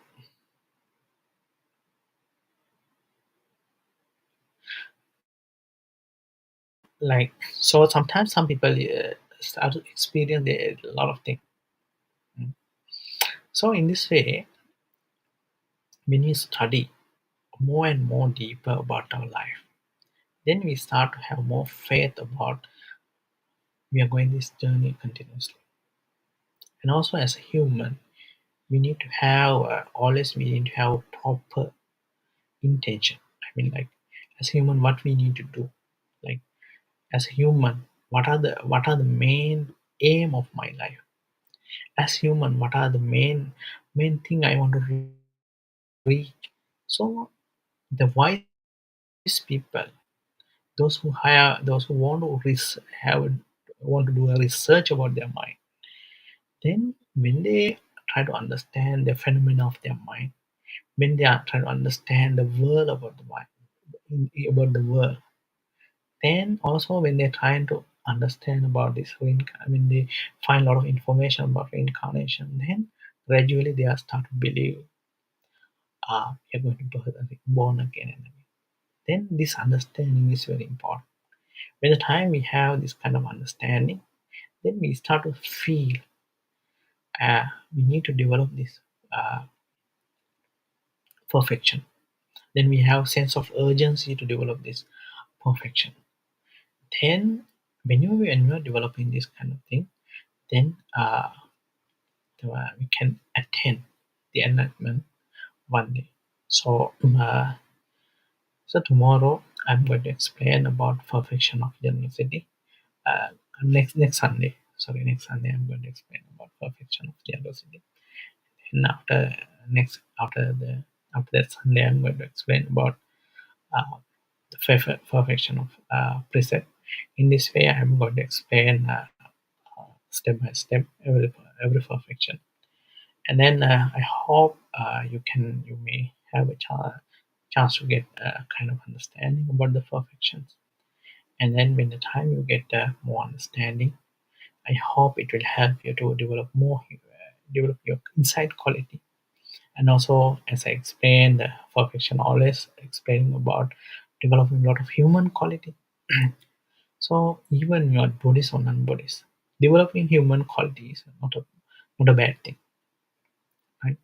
like so sometimes some people start to experience a lot of things. Mm. So in this way, when you study more and more deeper about our life, then we start to have more faith about we are going this journey continuously. And also as a human, we need to have always we need to have a proper intention. I mean like as a human what we need to do. Like as a human, what are the main aim of my life? As human, what are the main thing I want to reach? So the wise people, those who want to want to do a research about their mind, then when they try to understand the phenomena of their mind, when they are trying to understand the world about the mind, about the world, then also when they're trying to understand about this I mean they find a lot of information about reincarnation, then gradually they are start to believe you're going to be born again and again. Then this understanding is very important. By the time we have this kind of understanding, then we start to feel we need to develop this uh, perfection. Then we have sense of urgency to develop this perfection. Then when you are developing this kind of thing, then we can attain the enlightenment one day. So so tomorrow I'm going to explain about perfection of generosity. Uh, next Sunday, sorry, next Sunday I'm going to explain about perfection of generosity. And after that Sunday I'm going to explain about uh, the perfection of precept. In this way I'm going to explain step by step every perfection. And then I hope you may have a chance to get a kind of understanding about the perfections. And then when the time you get more understanding, I hope it will help you to develop your insight quality. And also, as I explained, the perfection always explaining about developing a lot of human quality. So even you're Buddhist or non-Buddhist, developing human quality is not a bad thing, right?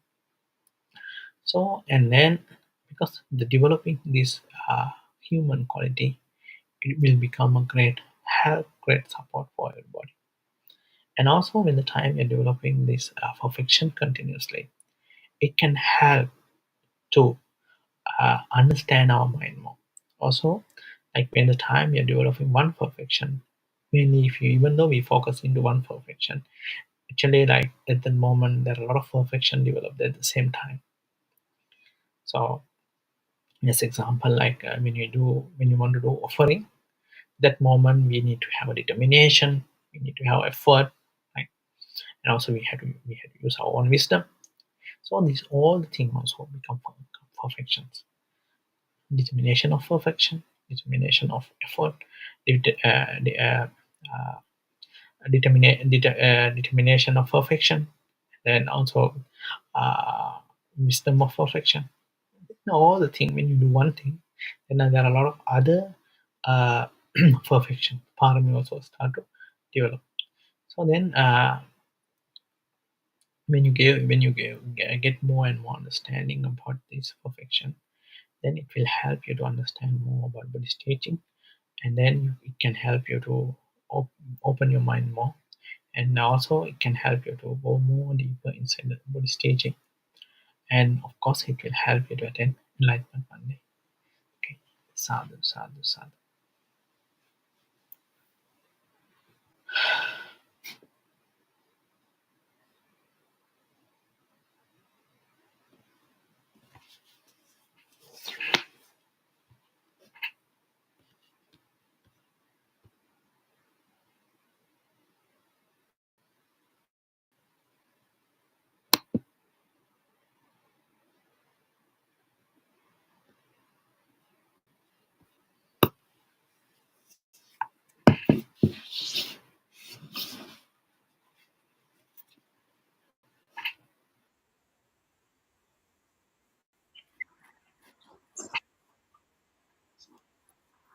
So and then because the developing this human quality, it will become a great help, great support for everybody. And also when the time you're developing this perfection continuously, it can help to understand our mind more. Also, like when the time you're developing one perfection, mainly if you even though we focus into one perfection, Actually, like at the moment, there are a lot of perfection developed at the same time. So, as example, like when you want to do offering, that moment we need to have a determination, we need to have effort, right? And also we have to use our own wisdom. So these all the things also become perfections. Determination of perfection, determination of effort, det- uh, the, uh, uh, determination of perfection, then also wisdom of perfection. All the thing when you do one thing, then there are a lot of other uh, perfection. Parami also start to develop. So then get more and more understanding about this perfection, then it will help you to understand more about Buddhist teaching, and then it can help you to open your mind more, and also it can help you to go more deeper inside the Buddhist teaching, and of course it will help you to attain enlightenment one day. Okay, sadhu, sadhu, sadhu.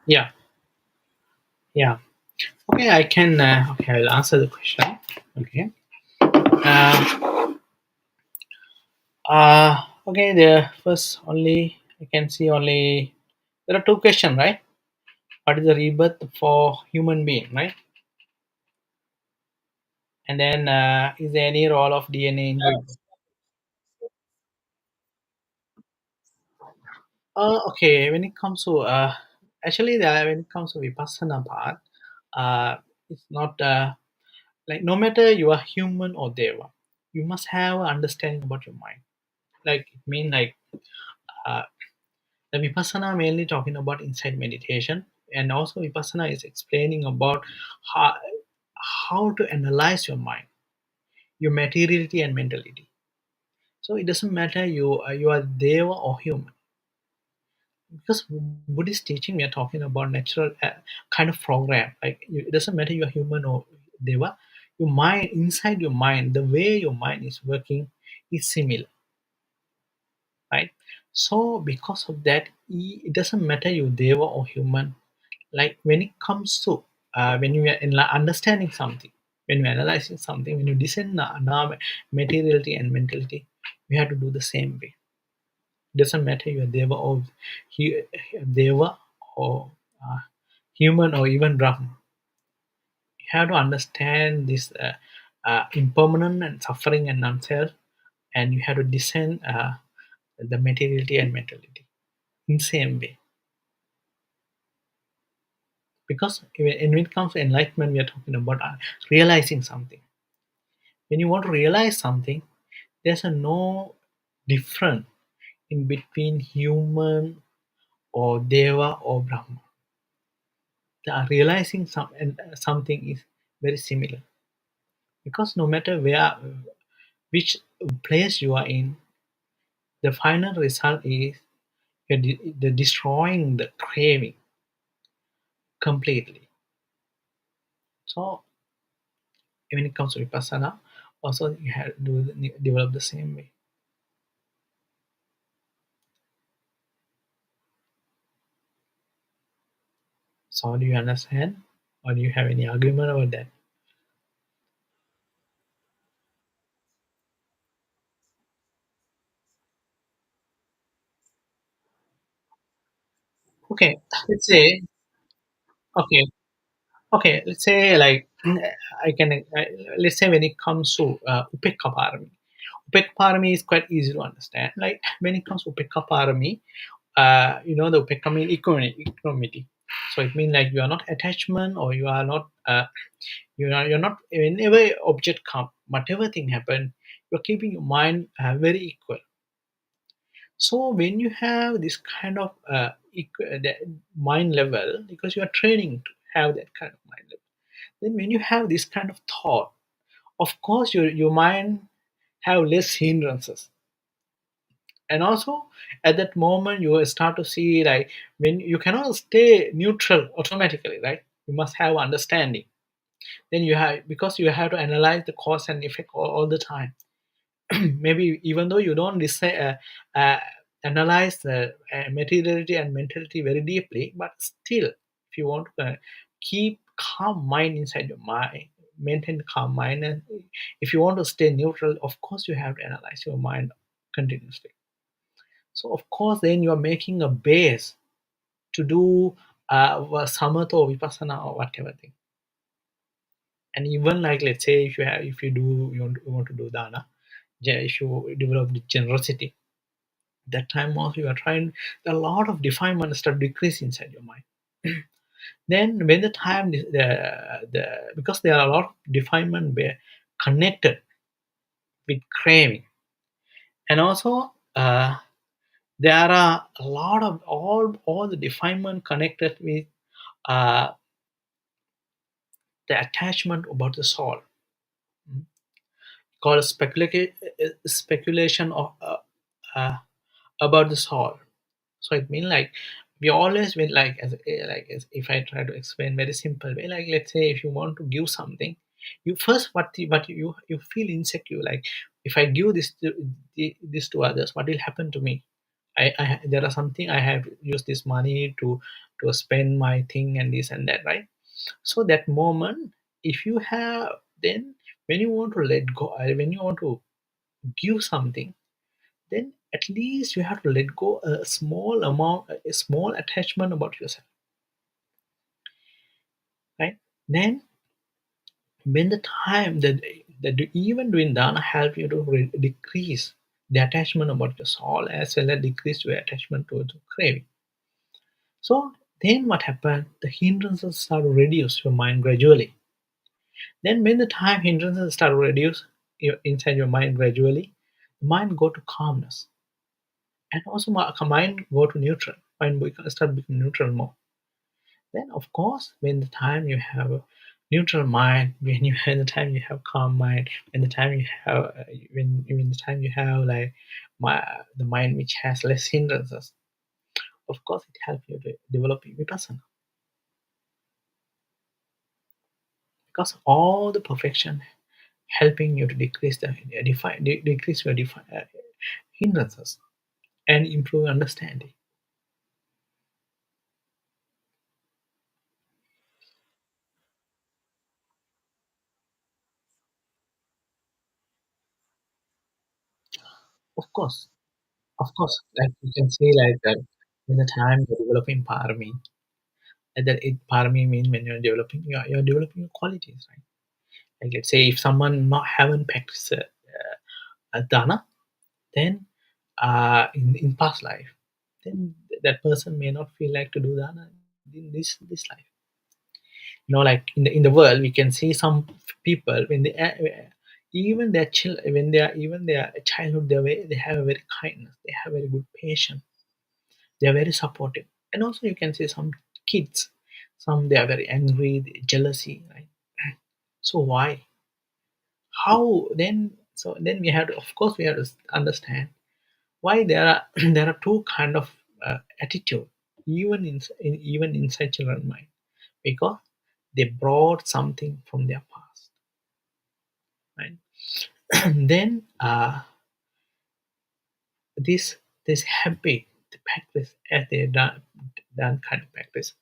Yeah, yeah. Okay, I can. Okay, I'll answer the question. Okay. Uh, okay. The first only I can see only there are two questions, right? What is the rebirth for human being, right? And then is there any role of DNA in rebirth? Okay. When it comes to actually, when it comes to vipassana part, it's not like no matter you are human or deva, you must have an understanding about your mind. Like it mean like uh, the vipassana mainly talking about insight meditation, and also vipassana is explaining about how how to analyze your mind, your materiality and mentality. So it doesn't matter you are deva or human, because Buddhist teaching we are talking about natural kind of program. Like it doesn't matter you're human or deva, your mind inside your mind, the way your mind is working is similar, right? So because of that, it doesn't matter you deva or human. Like when it comes to when you are understanding something, when you're analyzing something, when you discern materiality and mentality, you have to do the same way. Doesn't matter you're deva or he, deva or uh, human or even Brahma. You have to understand this impermanent and suffering and non-self, and you have to discern the materiality and mentality in same way. Because when it comes to enlightenment, we are talking about realizing something. When you want to realize something, there's a no difference in between human or deva or Brahma. Realizing something is very similar, because no matter where which place you are in, the final result is the destroying the craving completely. So when it comes to vipassana, also you have to develop the same way. So do you understand, or do you have any argument about that? Okay, let's say okay, okay, let's say like I can let's say when it comes to upekka is quite easy to understand. Like when it comes to upekka, you know the upekka mean equanimity. So it means like you are not attachment, or you are not you're not, whenever object come, whatever thing happen, you're keeping your mind very equal. So when you have this kind of the mind level, because you are training to have that kind of mind level, then when you have this kind of thought, of course your mind have less hindrances. And also at that moment you will start to see, like, when you cannot stay neutral automatically, right? You must have understanding. Then you have, because you have to analyze the cause and effect all the time. Maybe even though you don't analyze the materiality and mentality very deeply, but still, if you want to keep calm mind inside your mind, maintain calm mind, and if you want to stay neutral, of course you have to analyze your mind continuously. So of course then you are making a base to do samatha or vipassana or whatever thing. And even like, let's say, if you want to do dana, if you develop the generosity, that time also you are trying, a lot of defilement start decrease inside your mind. Then when the time because there are a lot of defilement were connected with craving. And also there are a lot of all the defilement connected with uh, the attachment about the soul, mm, called speculation of uh, about the soul. So it means like, we always will, like, as if I try to explain very simple way, like, let's say if you want to give something, you first, you feel insecure, like, if I give this to others, what will happen to me? There are something I have to use this money to spend my thing and this and that, right? So that moment, if you have, then when you want to let go, when you want to give something, then at least you have to let go a small amount, a small attachment about yourself, right? Then when the time that even doing dana help you to decrease the attachment about your soul, as well as decrease your attachment to the craving. So then what happened? The hindrances start to reduce your mind gradually. Then when the time hindrances start to reduce inside your mind gradually, the mind go to calmness, and also mind go to neutral. Mind start becoming neutral more. Then of course, when the time you have a neutral mind, when the time you have calm mind, when the time you have when the time you have like the mind which has less hindrances, of course it helps you to develop vipassana, because all the perfection helping you to decrease decrease your hindrances and improve understanding. Of course, like you can say like that, when the time you're developing parami, and that it parami means when you're developing, you're developing your qualities, right? Like, let's say if someone not haven't practiced dana, then in past life, then that person may not feel like to do dana in this life. Like in the world, we can see some people when they even their when they are even their childhood, they have a very kindness, they have very good patience, they are very supportive. And also you can see some kids, some they are very angry, jealousy, right? So why? How then? So then we have to, of course, we have to understand why there are there are two kind of attitude, even even inside children mind, because they brought something from their past, right? Then this habit, the practice, as they done kind of practice,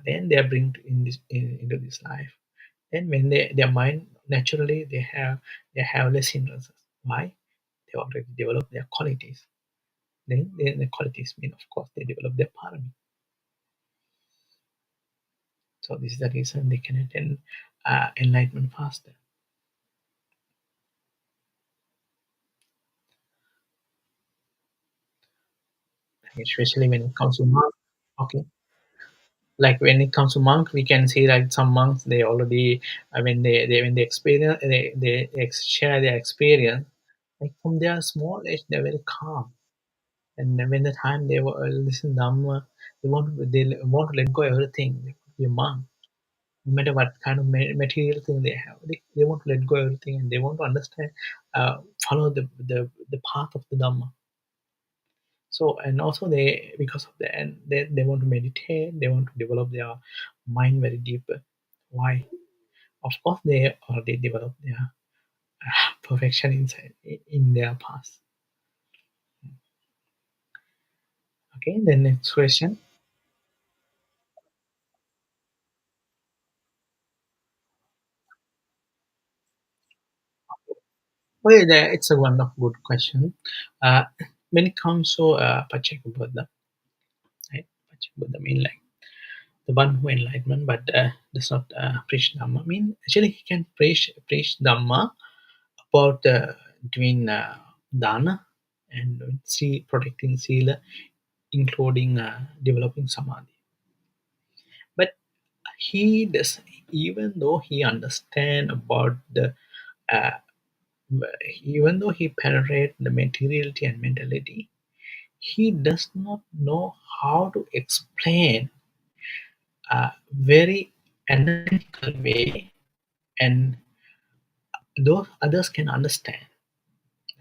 then they are bring into this life. Then when their mind naturally they have less hindrances. Why? They already develop their qualities. Then the qualities mean, of course, they develop their parami. So this is the reason they can attain enlightenment faster. Especially when it comes to mark. Okay. Like when it comes to monk, we can see like some monks, they already when they experience, share their experience, like from their small age they're very calm. And then when the time they were listen Dhamma, they want to let go everything. They could be a monk, no matter what kind of material thing they have. They want to let go everything, and they want to understand, follow the path of the Dhamma. So, and also they, because of that, and they want to meditate, they want to develop their mind very deeper. Why? Of course, they already developed their perfection inside in their past. Okay, the next question. Well, it's a one of good question. Uh, when it comes to Pacceka Buddha, right? Pacceka Buddha mean like the one who enlightenment, but does not preach Dhamma. I mean, actually, he can preach Dhamma about doing dana and protecting sila, including developing samadhi. But he does, even though he understand about the, uh, even though he penetrate the materiality and mentality, he does not know how to explain a very analytical way, and those others can understand.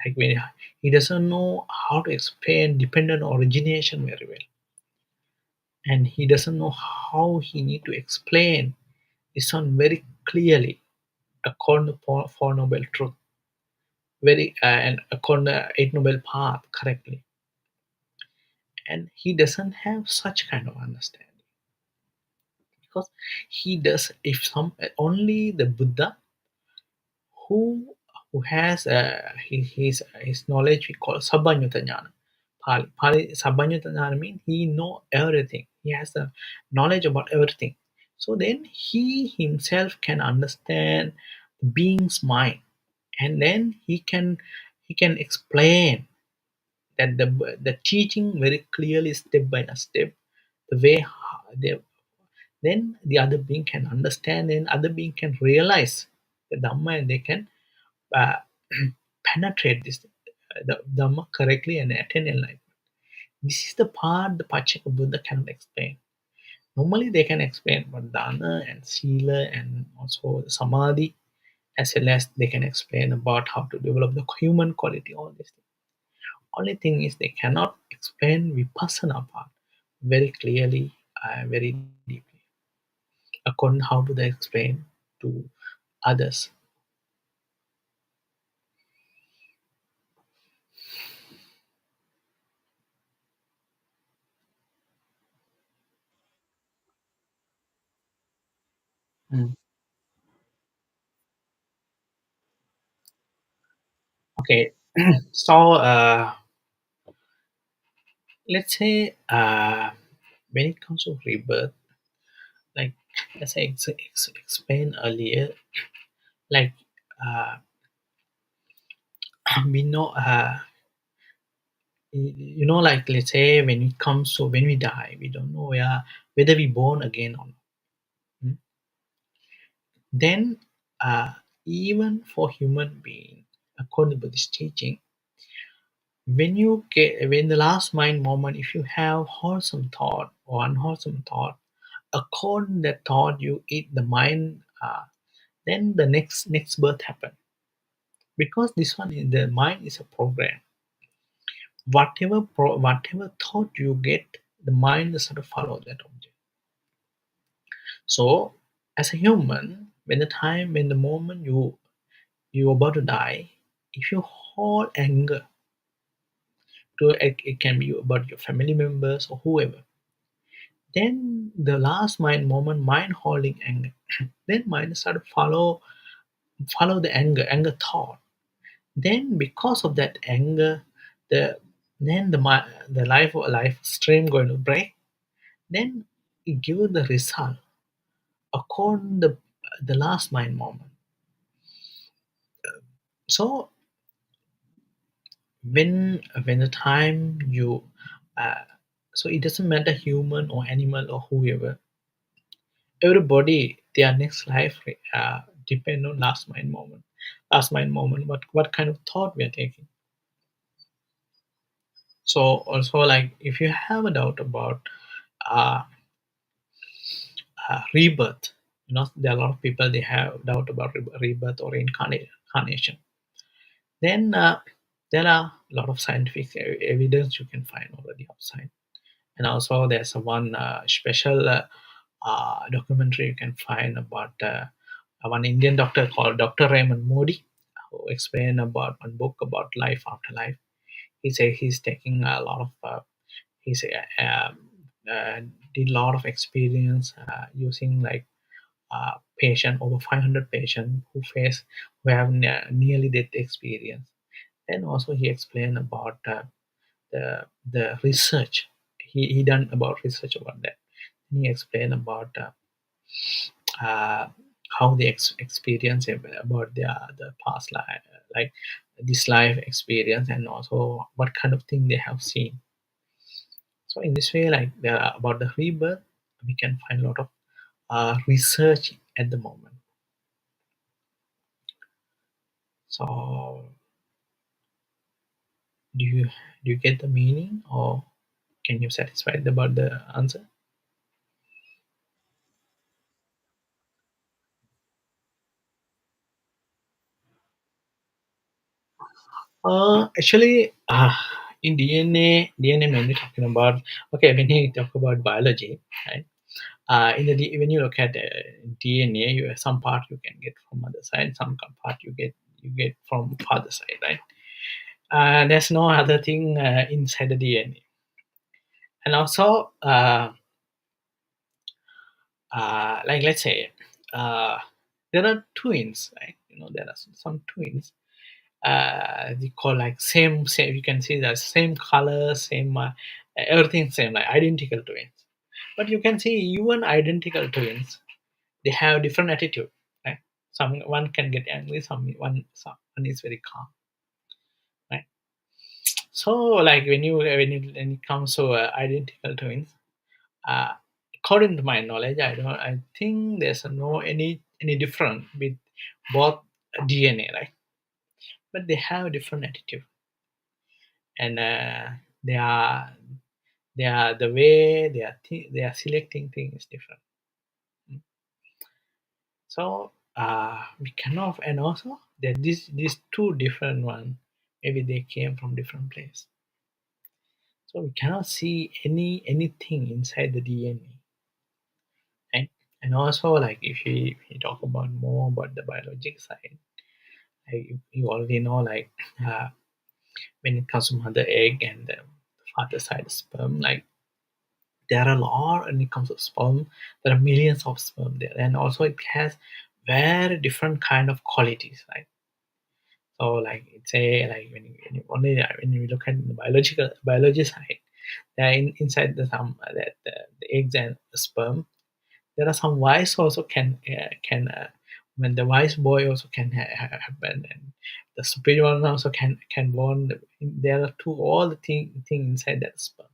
Like when he doesn't know how to explain dependent origination very well, and he doesn't know how he need to explain this one very clearly according to Four Noble Truth, very and according to Eight Noble Path correctly, and he doesn't have such kind of understanding, because he does, if some only the Buddha who has his knowledge we call Sabbanyuta Jnana. Pali Sabbanyuta Jnana means he know everything. He has the knowledge about everything. So then he himself can understand the being's mind, and then he can explain that the teaching very clearly step by step, the way they, then the other being can understand, and other being can realize the Dhamma, and they can uh, penetrate this the Dhamma correctly and attain enlightenment. This is the part the Pacceka Buddha cannot explain. Normally, they can explain about dana and sila and also samadhi, as well as they can explain about how to develop the human quality. All these things. Only thing is they cannot explain vipassana part very clearly, very deeply, according how do they explain to others. Mm. Okay, so let's say when it comes to rebirth, like as I explained earlier, like uh, we know, like let's say when it comes to when we die, we don't know whether we born again or not. Mm. Then even for human being, according to Buddhist teaching, when the last mind moment, if you have wholesome thought or unwholesome thought, according that thought you eat the mind, then the next birth happen, because this one is the mind is a program. Whatever thought you get, the mind is sort of follow that object. So as a human, when the moment you're about to die, if you hold anger to it can be about your family members or whoever, then the last mind holding anger, then mind start to follow the anger thought. Then because of that anger, the then the life stream going to break. Then it give the result according the last mind moment. So when the time you uh, so it doesn't matter human or animal or whoever, everybody, their next life depend on last mind moment. Last mind moment, what kind of thought we are taking. So also, like, if you have a doubt about uh, rebirth, there are a lot of people, they have doubt about rebirth or incarnation. Then there are a lot of scientific evidence you can find already outside. And also there's one special documentary you can find about one Indian doctor called Dr. Raymond Modi, who explained about one book about life after life. He said he's taking a lot of he's uh, did a lot of experience using like patient, over 500 patients who have nearly death experience. And also he explained about the research he done about research about that. He explained about uh, how they experience about the past life, like this life experience, and also what kind of thing they have seen. So in this way, like about the rebirth, we can find a lot of research at the moment. So do you get the meaning, or can you satisfied about the answer? Actually, in DNA mainly talking about, okay, when you talk about biology, right? When you look at DNA, you have some part you can get from mother side, some part you get from father side, right? There's no other thing inside the DNA. And also, like let's say, uh, there are twins, right? There are some twins. They call like same. You can see that same color, same everything same, like identical twins. But you can see even identical twins, they have different attitude, right? One can get angry, someone is very calm, right? So like when it comes to identical twins, uh, according to my knowledge, I think there's no any difference with both DNA, right? But they have different attitude, and they are the way they are selecting things is different. Mm. So we cannot, and also that these two different one, maybe they came from different place. So we cannot see anything inside the DNA, right? And also, like if we talk about more about the biologic side, like you already know, like uh, when it comes to mother egg and the father side sperm, like there are a lot. When it comes to sperm, there are millions of sperm there, and also it has very different kind of qualities, right? So like it's a like when you look at the biology side, there are inside the some that the eggs and the sperm, there are some wise also can when the wise boy also can happen, and the superior one also can born. There are two all the thing inside that sperm.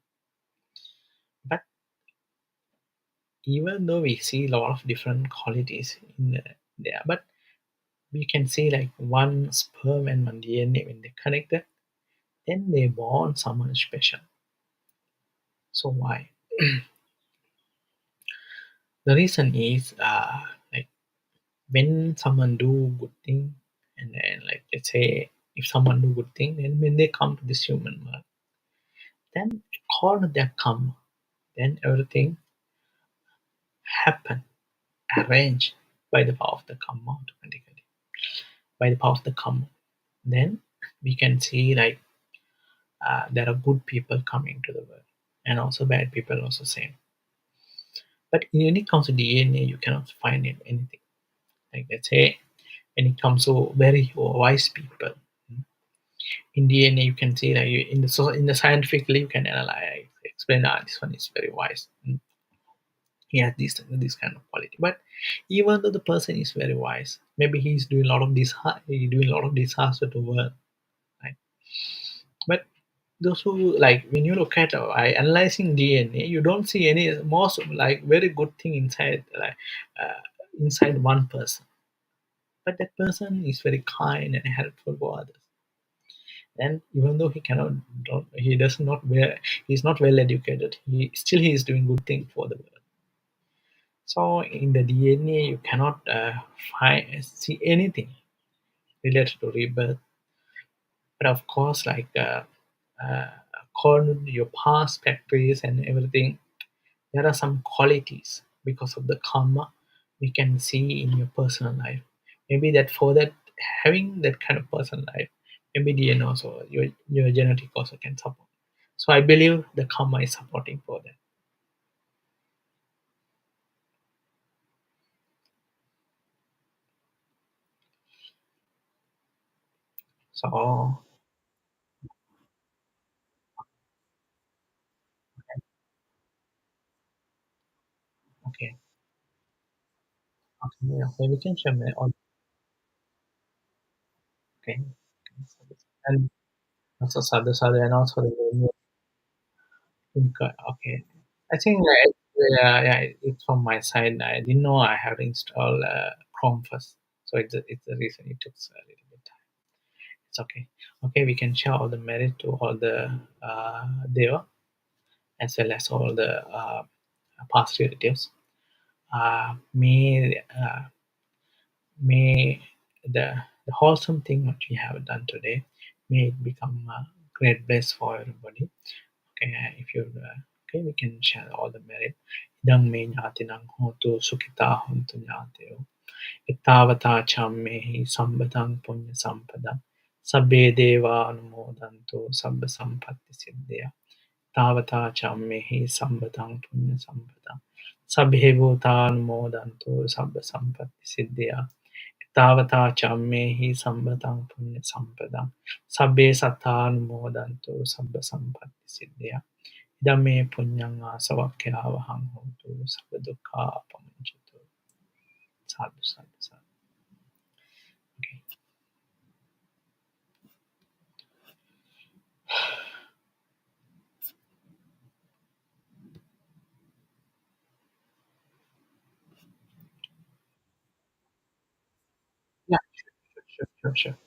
But even though we see a lot of different qualities in there, but we can see like one sperm and one DNA when they connected, then they born someone special. So why? The reason is like when someone do good thing, and then like let's say if someone do good thing, then when they come to this human world, then according to their karma, then everything happen, arranged by the power of the karma automatically, by the power of the karma. Then we can see like there are good people coming to the world, and also bad people also same. But when it comes to DNA, you cannot find it anything. Like let's say when it comes to very wise people, in DNA you can see like in the scientifically you can analyze, explain, this one is very wise. He has this kind of quality. But even though the person is very wise, maybe he's doing a lot of disaster to world, right? But those who like when you look at analyzing DNA, you don't see any most like very good thing inside inside one person, but that person is very kind and helpful for others. And even though he cannot, he does not wear, he's not well educated. He is doing good thing for the world. So in the DNA, you cannot see anything related to rebirth. But of course, uh, according to your past practice and everything, there are some qualities because of the karma we can see in your personal life. Maybe that for that having that kind of personal life, maybe DNA also your genetic also can support. So I believe the karma is supporting for that. So okay, okay, yeah, okay, we can share my on. Okay, and also sadhu sadhu and also the okay. I think yeah, it's from my side. I didn't know I have to install Chrome first, so it's the reason it took a little bit time. It's okay. Okay, we can share all the merit to all the Deva as well as all the past relatives. May the wholesome thing that we have done today may it become a great bliss for everybody. Okay, if you okay, we can share all the merit. Idang me nyatinang hotu sukita hontu nyateo. Ittavata chammehi sambadang punya sampadam. Sabbe deva anumodantu sabba sampatti siddhya. Tavata chammehi sambadang punya sampadam. Sabbe bhutanumodantu sabba sampatti siddhya. Tavata chammehi sambadang punya sampadam. Sabbe sattanumodantu sabba sampatti siddhya. Idame punyang savakkayavahang hotu sabba dukkha pamuncatu. Sadhu, sadhu, sadhu. Okay. Yeah, sure, sure, sure, sure.